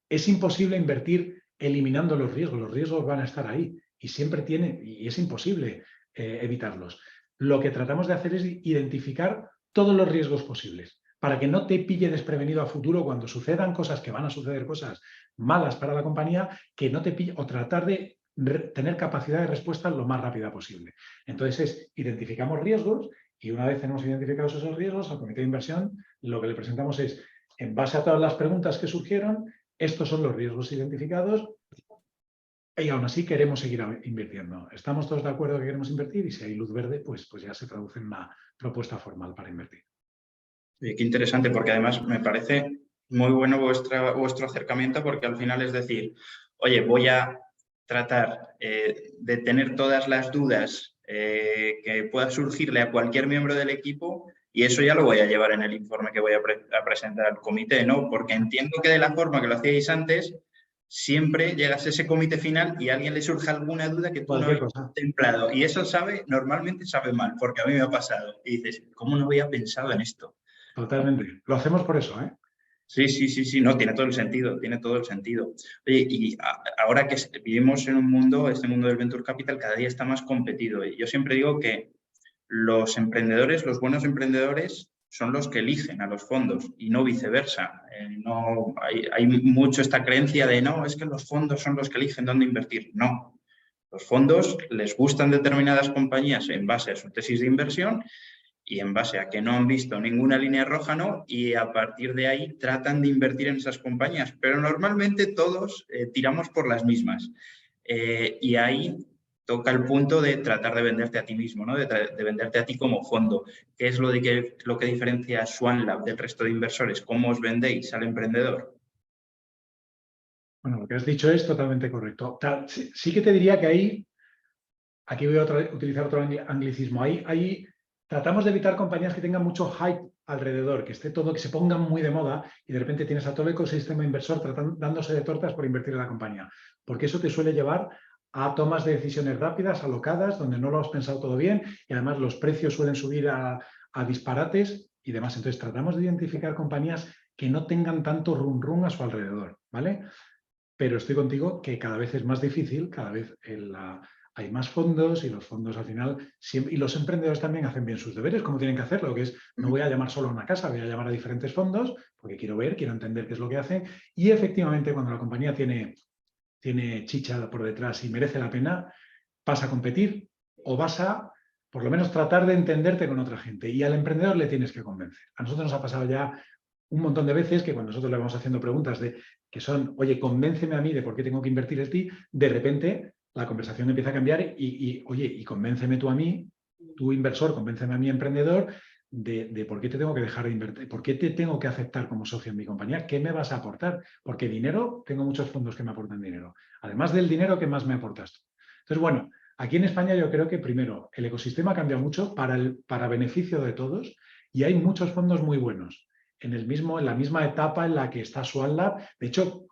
S2: Es imposible invertir eliminando los riesgos van a estar ahí y siempre y es imposible evitarlos. Lo que tratamos de hacer es identificar todos los riesgos posibles para que no te pille desprevenido a futuro cuando sucedan cosas, que van a suceder cosas malas para la compañía, que no te pille, o tratar de tener capacidad de respuesta lo más rápida posible. Entonces identificamos riesgos y una vez tenemos identificados esos riesgos, al comité de inversión lo que le presentamos es, en base a todas las preguntas que surgieron, estos son los riesgos identificados y aún así queremos seguir invirtiendo. Estamos todos de acuerdo que queremos invertir y si hay luz verde, pues ya se traduce en una propuesta formal para invertir.
S1: Qué interesante, porque además me parece muy bueno vuestro acercamiento, porque al final es decir, oye, voy a tratar de tener todas las dudas que pueda surgirle a cualquier miembro del equipo y eso ya lo voy a llevar en el informe que voy a presentar al comité, ¿no? Porque entiendo que de la forma que lo hacíais antes, siempre llegas a ese comité final y a alguien le surge alguna duda que tú no habías contemplado. Y eso normalmente sabe mal, porque a mí me ha pasado. Y dices, ¿cómo no había pensado en esto?
S2: Totalmente. Lo hacemos por eso, ¿eh?
S1: Sí, no, tiene todo el sentido, tiene todo el sentido. Oye, y ahora que vivimos en un mundo, este mundo del Venture Capital cada día está más competido. Y yo siempre digo que los emprendedores, los buenos emprendedores, son los que eligen a los fondos y no viceversa. No, hay mucho esta creencia de no, es que los fondos son los que eligen dónde invertir. No, los fondos les gustan determinadas compañías en base a su tesis de inversión y en base a que no han visto ninguna línea roja, ¿no? Y a partir de ahí tratan de invertir en esas compañías. Pero normalmente todos tiramos por las mismas. Y ahí toca el punto de tratar de venderte a ti mismo, ¿no? De venderte a ti como fondo. ¿Qué es lo que diferencia a SwanLab del resto de inversores? ¿Cómo os vendéis al emprendedor?
S2: Bueno, lo que has dicho es totalmente correcto. Sí que te diría que ahí, aquí voy a utilizar otro anglicismo, ahí tratamos de evitar compañías que tengan mucho hype alrededor, que esté todo, que se pongan muy de moda y de repente tienes a todo el ecosistema inversor dándose de tortas por invertir en la compañía. Porque eso te suele llevar a tomas de decisiones rápidas, alocadas, donde no lo has pensado todo bien y además los precios suelen subir a disparates y demás. Entonces tratamos de identificar compañías que no tengan tanto rum a su alrededor, ¿vale? Pero estoy contigo que cada vez es más difícil, cada vez hay más fondos y los fondos al final, y los emprendedores también hacen bien sus deberes, como tienen que hacerlo, que es no voy a llamar solo a una casa, voy a llamar a diferentes fondos porque quiero entender qué es lo que hacen y efectivamente cuando la compañía tiene chicha por detrás y merece la pena, vas a competir o vas a, por lo menos, tratar de entenderte con otra gente. Y al emprendedor le tienes que convencer. A nosotros nos ha pasado ya un montón de veces que cuando nosotros le vamos haciendo preguntas que son, oye, convénceme a mí de por qué tengo que invertir en ti, de repente la conversación empieza a cambiar oye, y convénceme tú a mí, tu inversor, convénceme a mí, emprendedor, de por qué te tengo que dejar de invertir, por qué te tengo que aceptar como socio en mi compañía, qué me vas a aportar, porque dinero, tengo muchos fondos que me aportan dinero. Además del dinero, ¿qué más me aportas tú? Entonces, bueno, aquí en España yo creo que primero el ecosistema ha cambiado mucho para beneficio de todos y hay muchos fondos muy buenos en la misma etapa en la que está Swan Lab. De hecho,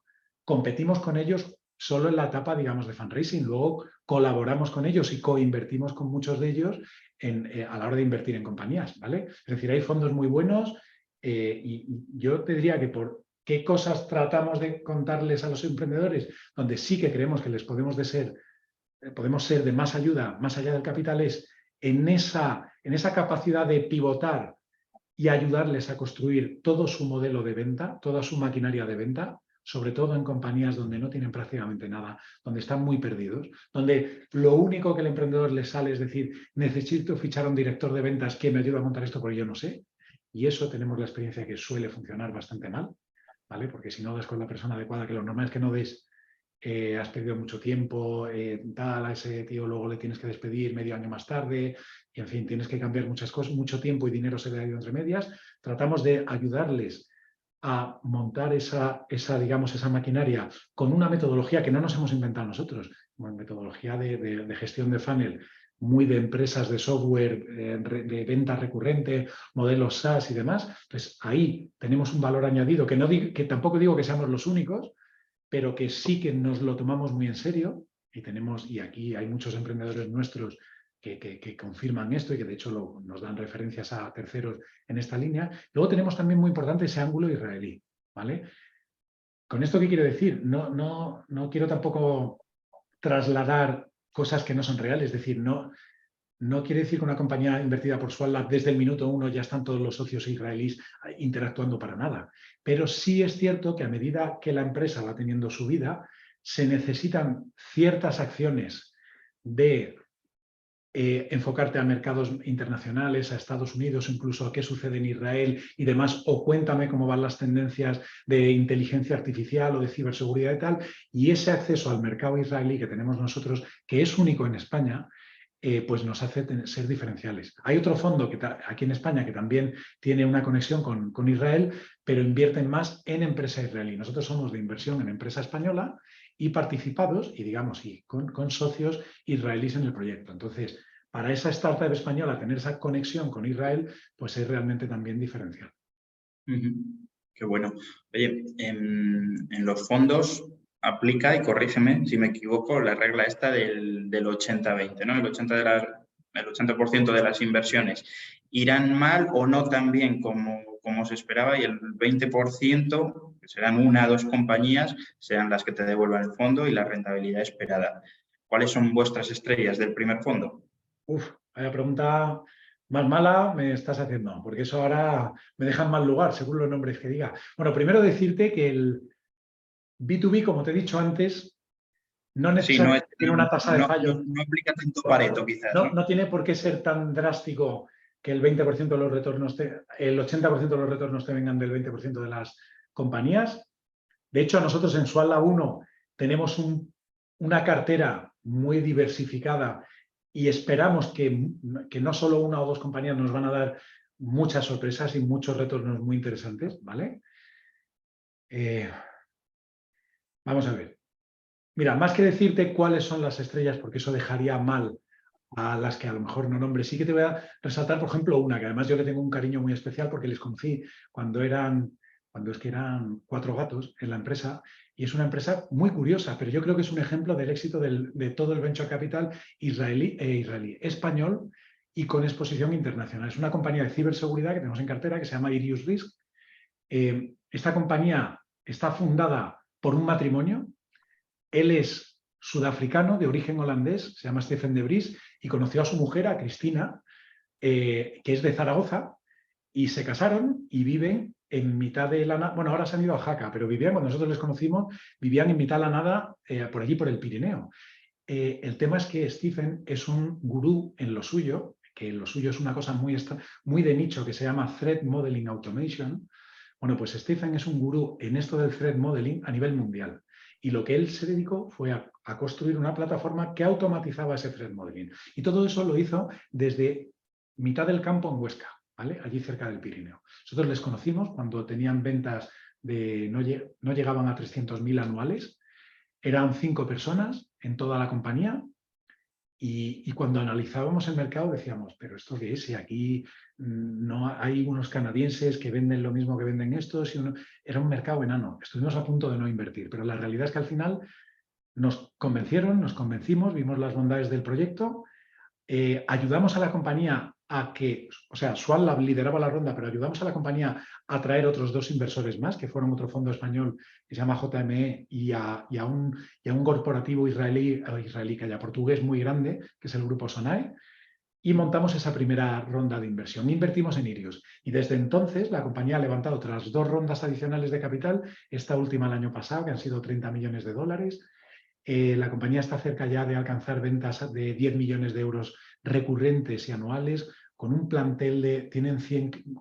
S2: competimos con ellos solo en la etapa, digamos, de fundraising. Luego colaboramos con ellos y coinvertimos con muchos de ellos a la hora de invertir en compañías, ¿vale? Es decir, hay fondos muy buenos y yo te diría que por qué cosas tratamos de contarles a los emprendedores, donde sí que creemos que les podemos ser de más ayuda, más allá del capital, es en esa capacidad de pivotar y ayudarles a construir todo su modelo de venta, toda su maquinaria de venta, sobre todo en compañías donde no tienen prácticamente nada, donde están muy perdidos, donde lo único que el emprendedor les sale es decir, necesito fichar a un director de ventas que me ayude a montar esto porque yo no sé. Y eso tenemos la experiencia que suele funcionar bastante mal, ¿vale? Porque si no das con la persona adecuada, que lo normal es que no des, has perdido mucho tiempo, tal, a ese tío luego le tienes que despedir medio año más tarde, y en fin, tienes que cambiar muchas cosas, mucho tiempo y dinero se le ha ido entre medias. Tratamos de ayudarles a montar digamos, esa maquinaria con una metodología que no nos hemos inventado nosotros, una metodología de gestión de funnel muy de empresas de software, de venta recurrente, modelos SaaS y demás. Entonces, ahí tenemos un valor añadido que tampoco digo que seamos los únicos, pero que sí que nos lo tomamos muy en serio y aquí hay muchos emprendedores nuestros que confirman esto y que de hecho nos dan referencias a terceros en esta línea. Luego tenemos también muy importante ese ángulo israelí, ¿vale? ¿Con esto qué quiero decir? No quiero tampoco trasladar cosas que no son reales, es decir, no quiere decir que una compañía invertida por Swan Lab desde el minuto 1 ya están todos los socios israelíes interactuando para nada. Pero sí es cierto que a medida que la empresa va teniendo su vida, se necesitan ciertas acciones de enfocarte a mercados internacionales, a Estados Unidos, incluso a qué sucede en Israel y demás, o cuéntame cómo van las tendencias de inteligencia artificial o de ciberseguridad y tal. Y ese acceso al mercado israelí que tenemos nosotros, que es único en España, pues nos hace ser diferenciales. Hay otro fondo aquí en España que también tiene una conexión con Israel, pero invierten más en empresa israelí. Nosotros somos de inversión en empresa española y participados, y digamos, con socios israelíes en el proyecto. Entonces, para esa startup española tener esa conexión con Israel, pues es realmente también diferencial.
S1: Qué bueno. Oye, en los fondos aplica, y corrígeme si me equivoco, la regla esta del 80-20, ¿no? El 80% de las inversiones irán mal o no tan bien como se esperaba, y el 20%, que serán una o dos compañías, serán las que te devuelvan el fondo y la rentabilidad esperada. ¿Cuáles son vuestras estrellas del primer fondo?
S2: Vaya pregunta más mala me estás haciendo, porque eso ahora me deja en mal lugar, según los nombres que diga. Bueno, primero decirte que el B2B, como te he dicho antes, no necesariamente tiene una tasa de fallo.
S1: No aplica tanto Pareto, quizás, ¿no?
S2: No tiene por qué ser tan drástico que el 20% de los retornos, el 80% de los retornos te vengan del 20% de las compañías. De hecho, nosotros en Swan Lab 1 tenemos una cartera muy diversificada y esperamos que no solo una o dos compañías nos van a dar muchas sorpresas y muchos retornos muy interesantes, ¿vale? Vamos a ver. Mira, más que decirte cuáles son las estrellas, porque eso dejaría mal a las que a lo mejor no nombre, sí que te voy a resaltar, por ejemplo, una que además yo le tengo un cariño muy especial porque les conocí cuando eran 4 gatos en la empresa, y es una empresa muy curiosa, pero yo creo que es un ejemplo del éxito de todo el venture capital israelí, español y con exposición internacional. Es una compañía de ciberseguridad que tenemos en cartera que se llama Irius Risk. Esta compañía está fundada por un matrimonio. Él es sudafricano de origen holandés, se llama Stephen de Vries, y conoció a su mujer, a Cristina, que es de Zaragoza, y se casaron y viven en mitad de la nada. Bueno, ahora se han ido a Jaca, pero vivían, cuando nosotros les conocimos, vivían en mitad de la nada, por allí, por el Pirineo. el tema es que Stephen es un gurú en lo suyo, que en lo suyo es una cosa muy de nicho que se llama Threat Modeling Automation. Bueno, pues Stephen es un gurú en esto del Threat Modeling a nivel mundial. Y lo que él se dedicó fue a construir una plataforma que automatizaba ese Threat Modeling. Y todo eso lo hizo desde mitad del campo en Huesca, ¿vale? Allí cerca del Pirineo. Nosotros les conocimos cuando tenían ventas de no llegaban a 300.000 anuales. Eran 5 personas en toda la compañía y cuando analizábamos el mercado decíamos, pero ¿esto qué es? Si aquí no hay unos canadienses que venden lo mismo que venden estos. Era un mercado enano. Estuvimos a punto de no invertir, pero la realidad es que al final nos convencieron, nos convencimos, vimos las bondades del proyecto, ayudamos a la compañía a que, o sea, Swan lideraba la ronda, pero ayudamos a la compañía a traer otros 2 inversores más, que fueron otro fondo español que se llama JME y a un corporativo israelí portugués muy grande, que es el grupo Sonae, y montamos esa primera ronda de inversión. Invertimos en Irius y desde entonces la compañía ha levantado otras 2 rondas adicionales de capital, esta última el año pasado, que han sido 30 millones de dólares. La compañía está cerca ya de alcanzar ventas de 10 millones de euros recurrentes y anuales, con un plantel tienen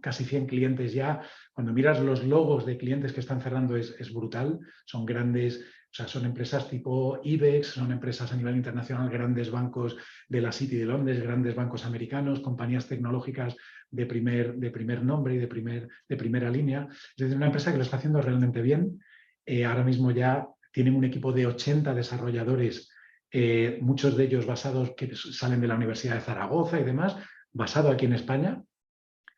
S2: casi 100 clientes ya. Cuando miras los logos de clientes que están cerrando es brutal, son grandes, o sea, son empresas tipo IBEX, son empresas a nivel internacional, grandes bancos de la City de Londres, grandes bancos americanos, compañías tecnológicas de primer nombre y de primera línea. Es decir, una empresa que lo está haciendo realmente bien. Ahora mismo ya tienen un equipo de 80 desarrolladores, muchos de ellos basados que salen de la Universidad de Zaragoza y demás, basado aquí en España.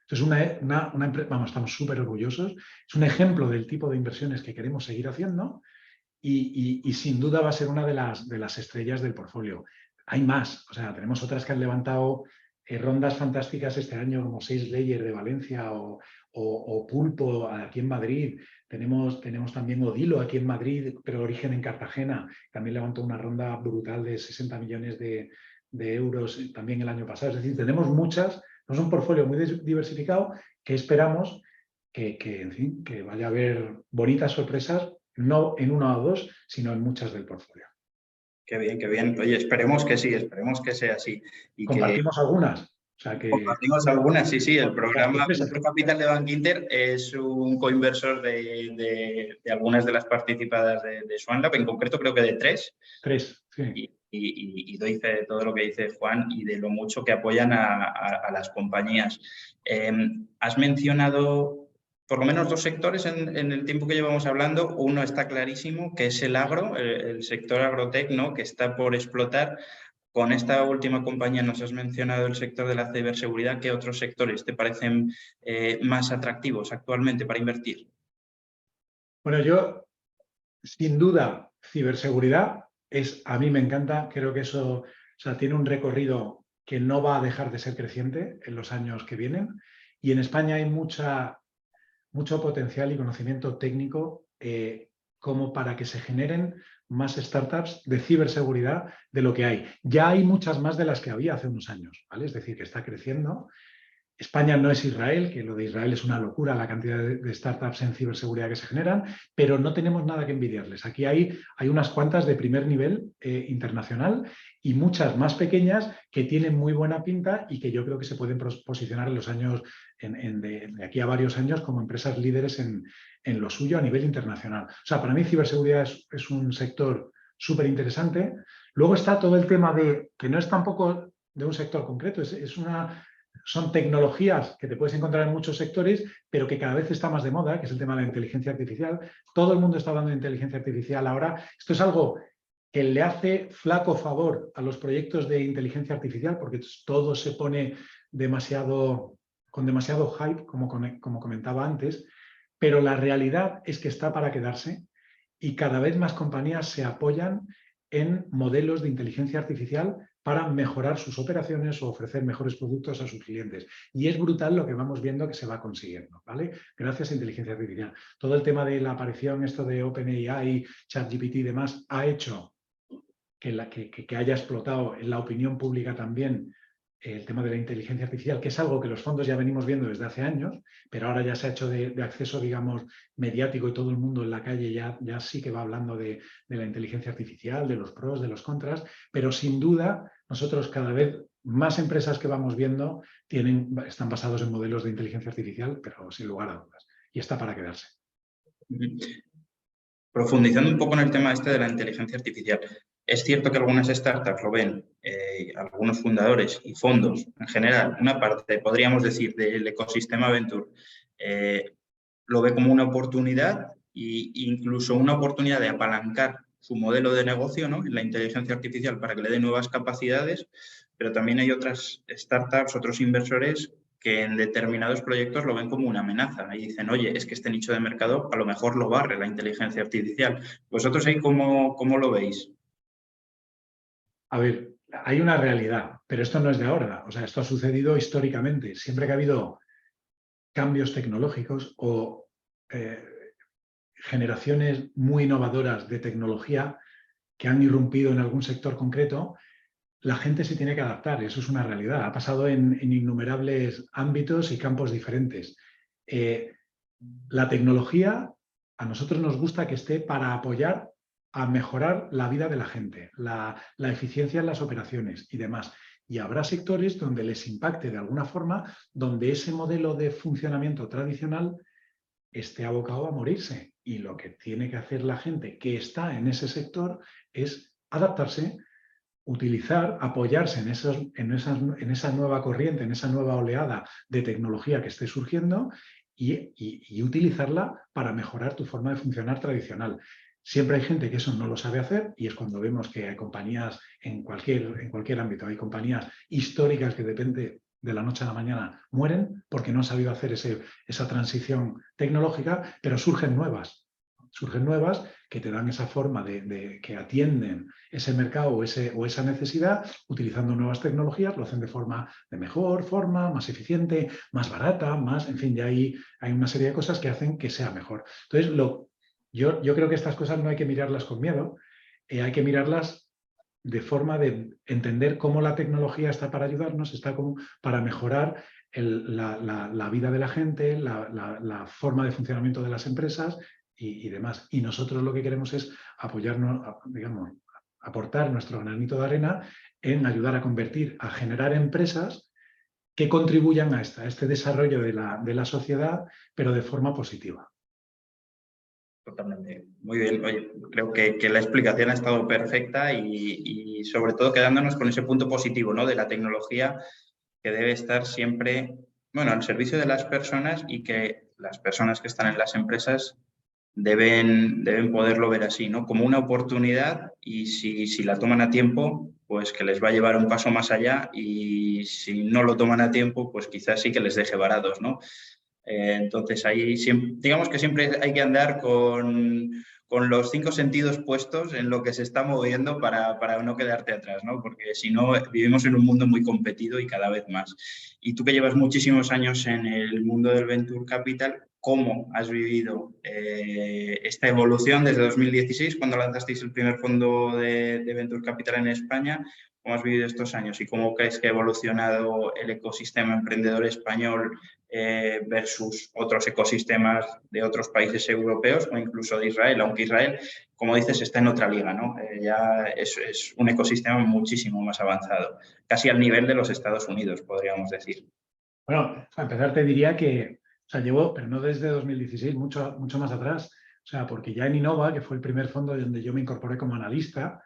S2: Entonces, vamos, estamos súper orgullosos. Es un ejemplo del tipo de inversiones que queremos seguir haciendo y sin duda va a ser una de las estrellas del portfolio. Hay más, o sea, tenemos otras que han levantado rondas fantásticas este año, como 6layer de Valencia o Pulpo aquí en Madrid. Tenemos también Odilo aquí en Madrid, pero origen en Cartagena. También levantó una ronda brutal de 60 millones de euros también el año pasado. Es decir, tenemos muchas, es un portfolio muy diversificado que esperamos en fin, que vaya a haber bonitas sorpresas, no en 1 o 2, sino en muchas del portfolio.
S1: Qué bien, qué bien. Oye, esperemos que sí, esperemos que sea así. Y
S2: compartimos algunas. O sea que...
S1: Compartimos algunas, sí, sí. El programa Venture Capital de Bankinter es un coinversor de algunas de las participadas de SwanLab, en concreto creo que de 3.
S2: 3, sí.
S1: Y doy fe de todo lo que dice Juan y de lo mucho que apoyan a las compañías. Has mencionado por lo menos 2 sectores en el tiempo que llevamos hablando. Uno está clarísimo, que es el agro, el sector agrotec, ¿no?, que está por explotar. Con esta última compañía nos has mencionado el sector de la ciberseguridad. ¿Qué otros sectores te parecen más atractivos actualmente para invertir?
S2: Bueno, yo, sin duda, ciberseguridad a mí me encanta. Creo que eso, o sea, tiene un recorrido que no va a dejar de ser creciente en los años que vienen. Y en España hay mucho potencial y conocimiento técnico como para que se generen más startups de ciberseguridad de lo que hay. Ya hay muchas más de las que había hace unos años, ¿vale? Es decir, que está creciendo. España no es Israel, que lo de Israel es una locura la cantidad de startups en ciberseguridad que se generan, pero no tenemos nada que envidiarles. Aquí hay unas cuantas de primer nivel internacional y muchas más pequeñas que tienen muy buena pinta y que yo creo que se pueden posicionar en los años, de aquí a varios años, como empresas líderes en lo suyo a nivel internacional. O sea, para mí ciberseguridad es un sector súper interesante. Luego está todo el tema que no es tampoco de un sector concreto, son tecnologías que te puedes encontrar en muchos sectores, pero que cada vez está más de moda, que es el tema de la inteligencia artificial. Todo el mundo está hablando de inteligencia artificial ahora. Esto es algo que le hace flaco favor a los proyectos de inteligencia artificial, porque todo se pone con demasiado hype, como comentaba antes, pero la realidad es que está para quedarse y cada vez más compañías se apoyan en modelos de inteligencia artificial para mejorar sus operaciones o ofrecer mejores productos a sus clientes. Y es brutal lo que vamos viendo que se va consiguiendo, ¿vale? Gracias a inteligencia artificial. Todo el tema de la aparición esto de OpenAI, ChatGPT y demás ha hecho que haya explotado en la opinión pública también el tema de la inteligencia artificial, que es algo que los fondos ya venimos viendo desde hace años, pero ahora ya se ha hecho de acceso, digamos, mediático y todo el mundo en la calle ya sí que va hablando de la inteligencia artificial, de los pros, de los contras, pero sin duda nosotros cada vez más empresas que vamos viendo están basados en modelos de inteligencia artificial, pero sin lugar a dudas, y está para quedarse.
S1: Profundizando un poco en el tema este de la inteligencia artificial, es cierto que algunas startups lo ven, algunos fundadores y fondos en general, una parte, podríamos decir, del ecosistema Venture, lo ve como una oportunidad e incluso una oportunidad de apalancar su modelo de negocio, ¿no?, en la inteligencia artificial para que le dé nuevas capacidades, pero también hay otras startups, otros inversores que en determinados proyectos lo ven como una amenaza y dicen, oye, es que este nicho de mercado a lo mejor lo barre la inteligencia artificial. ¿Vosotros ahí cómo lo veis?
S2: A ver, hay una realidad, pero esto no es de ahora. O sea, esto ha sucedido históricamente. Siempre que ha habido cambios tecnológicos o generaciones muy innovadoras de tecnología que han irrumpido en algún sector concreto, la gente se tiene que adaptar. Eso es una realidad. Ha pasado en innumerables ámbitos y campos diferentes. La tecnología a nosotros nos gusta que esté para apoyar a mejorar la vida de la gente, la eficiencia en las operaciones y demás. Y habrá sectores donde les impacte de alguna forma, donde ese modelo de funcionamiento tradicional esté abocado a morirse. Y lo que tiene que hacer la gente que está en ese sector es adaptarse, utilizar, apoyarse en esa nueva corriente, en esa nueva oleada de tecnología que esté surgiendo y utilizarla para mejorar tu forma de funcionar tradicional. Siempre hay gente que eso no lo sabe hacer y es cuando vemos que hay compañías en cualquier ámbito, hay compañías históricas que depende de la noche a la mañana mueren porque no han sabido hacer esa transición tecnológica, pero surgen nuevas que te dan esa forma que atienden ese mercado o esa necesidad utilizando nuevas tecnologías, lo hacen de mejor forma, más eficiente, más barata, en fin, ya hay una serie de cosas que hacen que sea mejor. Entonces, yo creo que estas cosas no hay que mirarlas con miedo, hay que mirarlas de forma de entender cómo la tecnología está para ayudarnos, está como para mejorar la vida de la gente, la forma de funcionamiento de las empresas y demás. Y nosotros lo que queremos es apoyarnos, digamos, aportar nuestro granito de arena en ayudar a generar empresas que contribuyan a este desarrollo de la sociedad, pero de forma positiva.
S1: Totalmente. Muy bien. Oye, creo que la explicación ha estado perfecta y sobre todo quedándonos con ese punto positivo, ¿no?, de la tecnología que debe estar siempre, bueno, al servicio de las personas y que las personas que están en las empresas deben poderlo ver así, ¿no?, como una oportunidad y si la toman a tiempo, pues que les va a llevar un paso más allá y si no lo toman a tiempo, pues quizás sí que les deje varados, ¿no? Entonces, ahí digamos que siempre hay que andar con los 5 sentidos puestos en lo que se está moviendo para no quedarte atrás, ¿no? Porque si no, vivimos en un mundo muy competido y cada vez más. Y tú que llevas muchísimos años en el mundo del Venture Capital, ¿cómo has vivido esta evolución desde 2016, cuando lanzasteis el primer fondo de Venture Capital en España? ¿Cómo has vivido estos años y cómo crees que ha evolucionado el ecosistema emprendedor español versus otros ecosistemas de otros países europeos o incluso de Israel? Aunque Israel, como dices, está en otra liga, ¿no? Ya es un ecosistema muchísimo más avanzado, casi al nivel de los Estados Unidos, podríamos decir.
S2: Bueno, a empezar te diría que, o sea, llevo, pero no desde 2016, mucho más atrás, o sea, porque ya en Innova, que fue el primer fondo donde yo me incorporé como analista,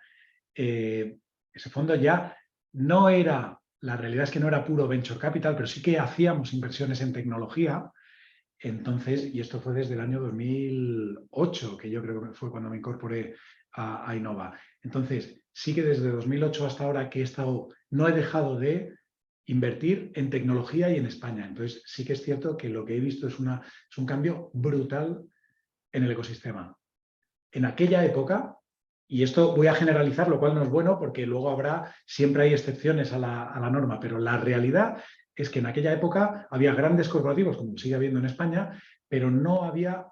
S2: ese fondo ya no era, la realidad es que no era puro venture capital, pero sí que hacíamos inversiones en tecnología. Entonces, y esto fue desde el año 2008, que yo creo que fue cuando me incorporé a Innova. Entonces, sí que desde 2008 hasta ahora que he estado, no he dejado de invertir en tecnología y en España. Entonces, sí que es cierto que lo que he visto es un cambio brutal en el ecosistema. En aquella época, y esto voy a generalizar, lo cual no es bueno porque luego siempre hay excepciones a la norma, pero la realidad es que en aquella época había grandes corporativos, como sigue habiendo en España, pero no había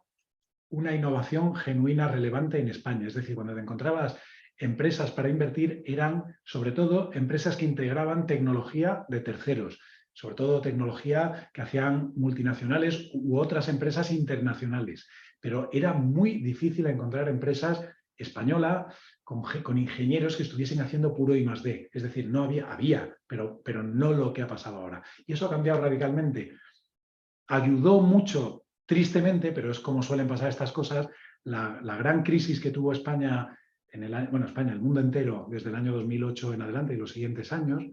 S2: una innovación genuina relevante en España. Es decir, cuando te encontrabas empresas para invertir eran sobre todo empresas que integraban tecnología de terceros, sobre todo tecnología que hacían multinacionales u otras empresas internacionales. Pero era muy difícil encontrar empresas españolas con ingenieros que estuviesen haciendo puro I+D. Es decir, no había, pero no lo que ha pasado ahora. Y eso ha cambiado radicalmente. Ayudó mucho, tristemente, pero es como suelen pasar estas cosas, la gran crisis que tuvo España, España, el mundo entero, desde el año 2008 en adelante y los siguientes años,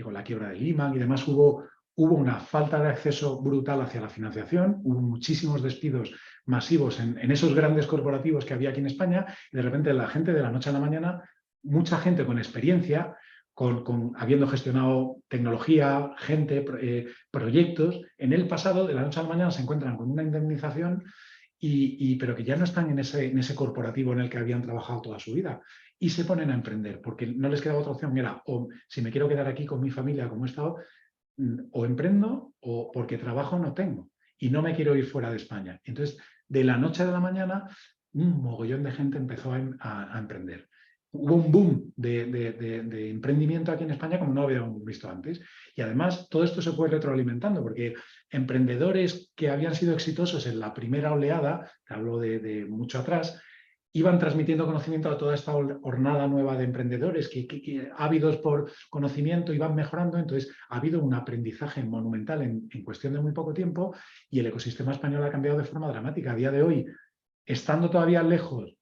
S2: con la quiebra de Lehman y demás, hubo una falta de acceso brutal hacia la financiación, hubo muchísimos despidos masivos en esos grandes corporativos que había aquí en España, y de repente la gente de la noche a la mañana, mucha gente con experiencia, habiendo gestionado tecnología, gente, proyectos, en el pasado, de la noche a la mañana, se encuentran con una indemnización, pero que ya no están en ese corporativo en el que habían trabajado toda su vida, y se ponen a emprender, porque no les queda otra opción. Era, o si me quiero quedar aquí con mi familia como he estado, o emprendo, o porque trabajo no tengo, y no me quiero ir fuera de España. Entonces, de la noche a la mañana, un mogollón de gente empezó a emprender. Hubo un boom de emprendimiento aquí en España como no habíamos visto antes. Y además todo esto se fue retroalimentando, porque emprendedores que habían sido exitosos en la primera oleada, te hablo de mucho atrás, iban transmitiendo conocimiento a toda esta hornada nueva de emprendedores que ávidos por conocimiento iban mejorando. Entonces ha habido un aprendizaje monumental en cuestión de muy poco tiempo, y el ecosistema español ha cambiado de forma dramática. A día de hoy, estando todavía lejos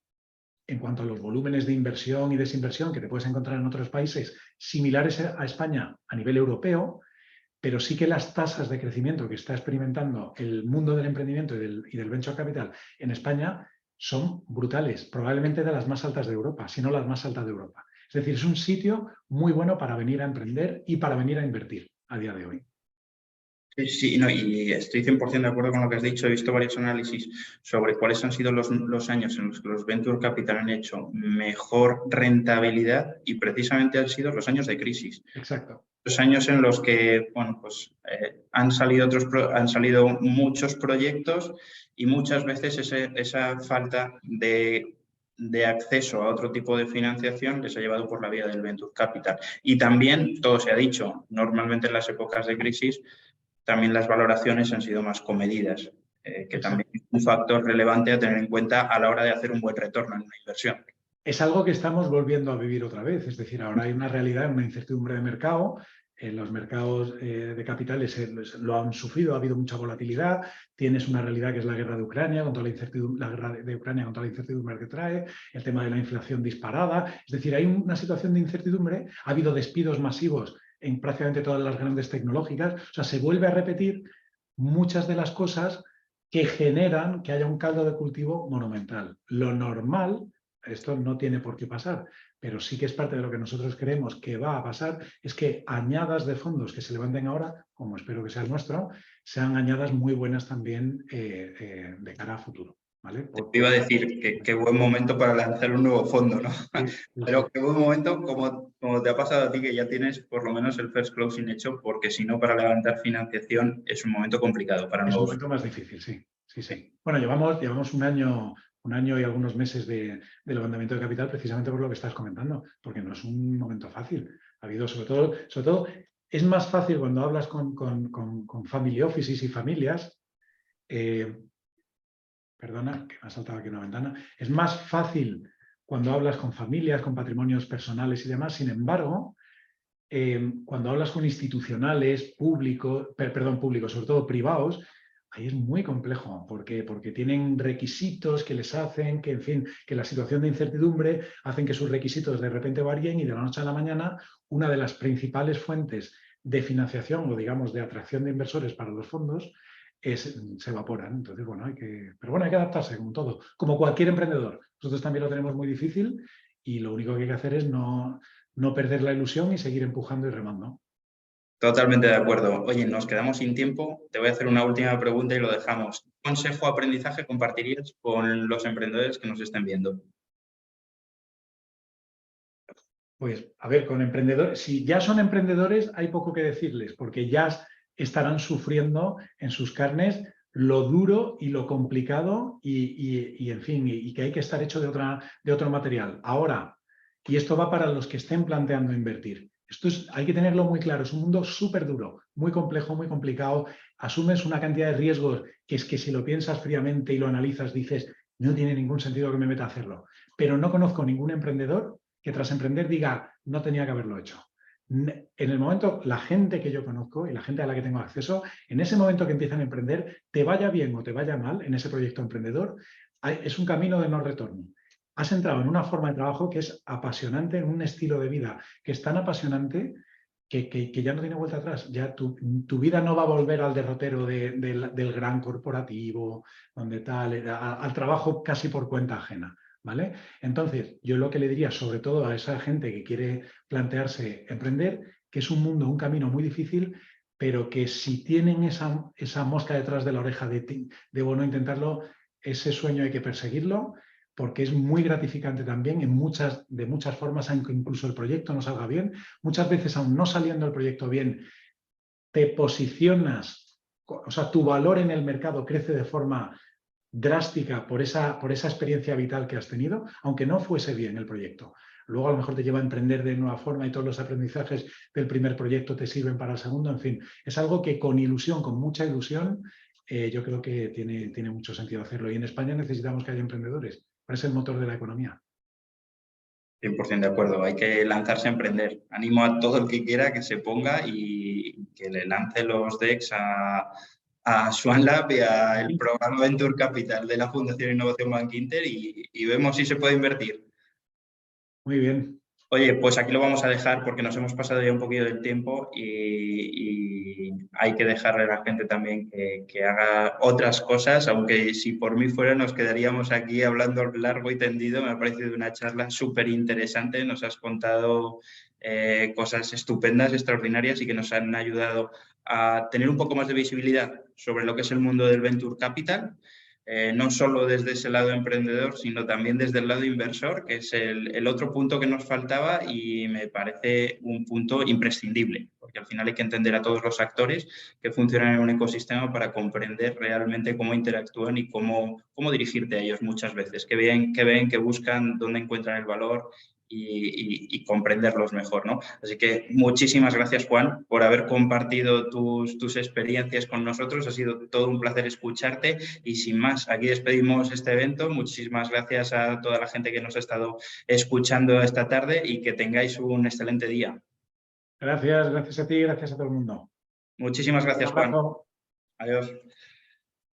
S2: en cuanto a los volúmenes de inversión y desinversión que te puedes encontrar en otros países similares a España a nivel europeo, pero sí que las tasas de crecimiento que está experimentando el mundo del emprendimiento y del venture capital en España son brutales, probablemente de las más altas de Europa, si no las más altas de Europa. Es decir, es un sitio muy bueno para venir a emprender y para venir a invertir a día de hoy.
S1: Sí, no, y estoy 100% de acuerdo con lo que has dicho. He visto varios análisis sobre cuáles han sido los años en los que los Venture Capital han hecho mejor rentabilidad, y precisamente han sido los años de crisis.
S2: Exacto.
S1: Los años en los que han salido muchos proyectos, y muchas veces esa falta de acceso a otro tipo de financiación les ha llevado por la vía del Venture Capital. Y también, todo se ha dicho, normalmente en las épocas de crisis también las valoraciones han sido más comedidas, que también es un factor relevante a tener en cuenta a la hora de hacer un buen retorno en una inversión.
S2: Es algo que estamos volviendo a vivir otra vez, es decir, ahora hay una realidad, una incertidumbre de mercado. Los mercados de capitales lo han sufrido, ha habido mucha volatilidad. Tienes una realidad que es la guerra de Ucrania, contra la guerra de Ucrania contra la incertidumbre que trae, el tema de la inflación disparada. Es decir, hay una situación de incertidumbre, ha habido despidos masivos en prácticamente todas las grandes tecnológicas. O sea, se vuelve a repetir muchas de las cosas que generan que haya un caldo de cultivo monumental. Lo normal, esto no tiene por qué pasar, pero sí que es parte de lo que nosotros creemos que va a pasar, es que añadas de fondos que se levanten ahora, como espero que sea el nuestro, sean añadas muy buenas también de cara a futuro. ¿Vale?
S1: Te iba a decir que qué buen momento para lanzar un nuevo fondo, ¿no?
S2: Sí,
S1: Pero qué buen momento, como te ha pasado a ti, que ya tienes por lo menos el first closing hecho, porque si no, para levantar financiación es un momento complicado para
S2: es un
S1: nuevos.
S2: momento más difícil, sí. Sí. Bueno, llevamos un año y algunos meses de levantamiento de capital, precisamente por lo que estás comentando, porque no es un momento fácil. Ha habido, sobre todo, es más fácil cuando hablas con family offices y familias. Perdona, que me ha saltado aquí una ventana. Es más fácil cuando hablas con familias, con patrimonios personales y demás. Sin embargo, cuando hablas con institucionales, públicos, sobre todo privados, ahí es muy complejo, porque tienen requisitos que les hacen, que en fin, que la situación de incertidumbre hacen que sus requisitos de repente varíen, y de la noche a la mañana una de las principales fuentes de financiación o, digamos, de atracción de inversores para los fondos se evaporan. Entonces, bueno, hay que adaptarse, como todo, como cualquier emprendedor. Nosotros también lo tenemos muy difícil, y lo único que hay que hacer es no perder la ilusión y seguir empujando y remando.
S1: Totalmente de acuerdo. Oye, nos quedamos sin tiempo. Te voy a hacer una última pregunta y lo dejamos. ¿Qué consejo o aprendizaje compartirías con los emprendedores que nos estén viendo?
S2: Pues, a ver, con emprendedores, si ya son emprendedores, hay poco que decirles, porque ya estarán sufriendo en sus carnes lo duro y lo complicado y en fin, y que hay que estar hecho de otro material. Ahora, Y esto va para los que estén planteando invertir. Hay que tenerlo muy claro, es un mundo súper duro, muy complejo, muy complicado. Asumes una cantidad de riesgos que es que si lo piensas fríamente y lo analizas dices, no tiene ningún sentido que me meta a hacerlo. Pero no conozco ningún emprendedor que tras emprender diga, no tenía que haberlo hecho. En el momento, la gente que yo conozco y la gente a la que tengo acceso, en ese momento que empiezan a emprender, te vaya bien o te vaya mal en ese proyecto emprendedor, es un camino de no retorno. Has entrado en una forma de trabajo que es apasionante, en un estilo de vida que es tan apasionante que ya no tiene vuelta atrás. Ya tu vida no va a volver al derrotero del gran corporativo, donde tal, al trabajo casi por cuenta ajena. ¿Vale? Entonces, yo lo que le diría, sobre todo a esa gente que quiere plantearse emprender, que es un mundo, un camino muy difícil, pero que si tienen esa mosca detrás de la oreja de bueno, intentarlo, ese sueño hay que perseguirlo, porque es muy gratificante también de muchas formas, aunque incluso el proyecto no salga bien. Muchas veces, aún no saliendo el proyecto bien, te posicionas, o sea, tu valor en el mercado crece de forma drástica por esa experiencia vital que has tenido, aunque no fuese bien el proyecto. Luego a lo mejor te lleva a emprender de nueva forma y todos los aprendizajes del primer proyecto te sirven para el segundo. En fin, es algo que con ilusión, con mucha ilusión, yo creo que tiene mucho sentido hacerlo. Y en España necesitamos que haya emprendedores. Es el motor de la economía.
S1: 100% de acuerdo, hay que lanzarse a emprender. Animo a todo el que quiera que se ponga y que le lance los DEX a SwanLab y al programa Venture Capital de la Fundación Innovación Bank Inter y vemos si se puede invertir.
S2: Muy bien.
S1: Oye, pues aquí lo vamos a dejar porque nos hemos pasado ya un poquito del tiempo y hay que dejarle a la gente también que haga otras cosas, aunque si por mí fuera nos quedaríamos aquí hablando largo y tendido. Me ha parecido una charla súper interesante, nos has contado cosas estupendas, extraordinarias y que nos han ayudado a tener un poco más de visibilidad sobre lo que es el mundo del Venture Capital. No solo desde ese lado emprendedor, sino también desde el lado inversor, que es el otro punto que nos faltaba y me parece un punto imprescindible, porque al final hay que entender a todos los actores que funcionan en un ecosistema para comprender realmente cómo interactúan y cómo dirigirte a ellos muchas veces, qué ven, qué buscan, dónde encuentran el valor y comprenderlos mejor, ¿no? Así que muchísimas gracias, Juan, por haber compartido tus experiencias con nosotros. Ha sido todo un placer escucharte y sin más, aquí despedimos este evento. Muchísimas gracias a toda la gente que nos ha estado escuchando esta tarde y que tengáis un excelente día.
S2: Gracias a ti, gracias a todo el mundo.
S1: Muchísimas gracias, Juan. Adiós.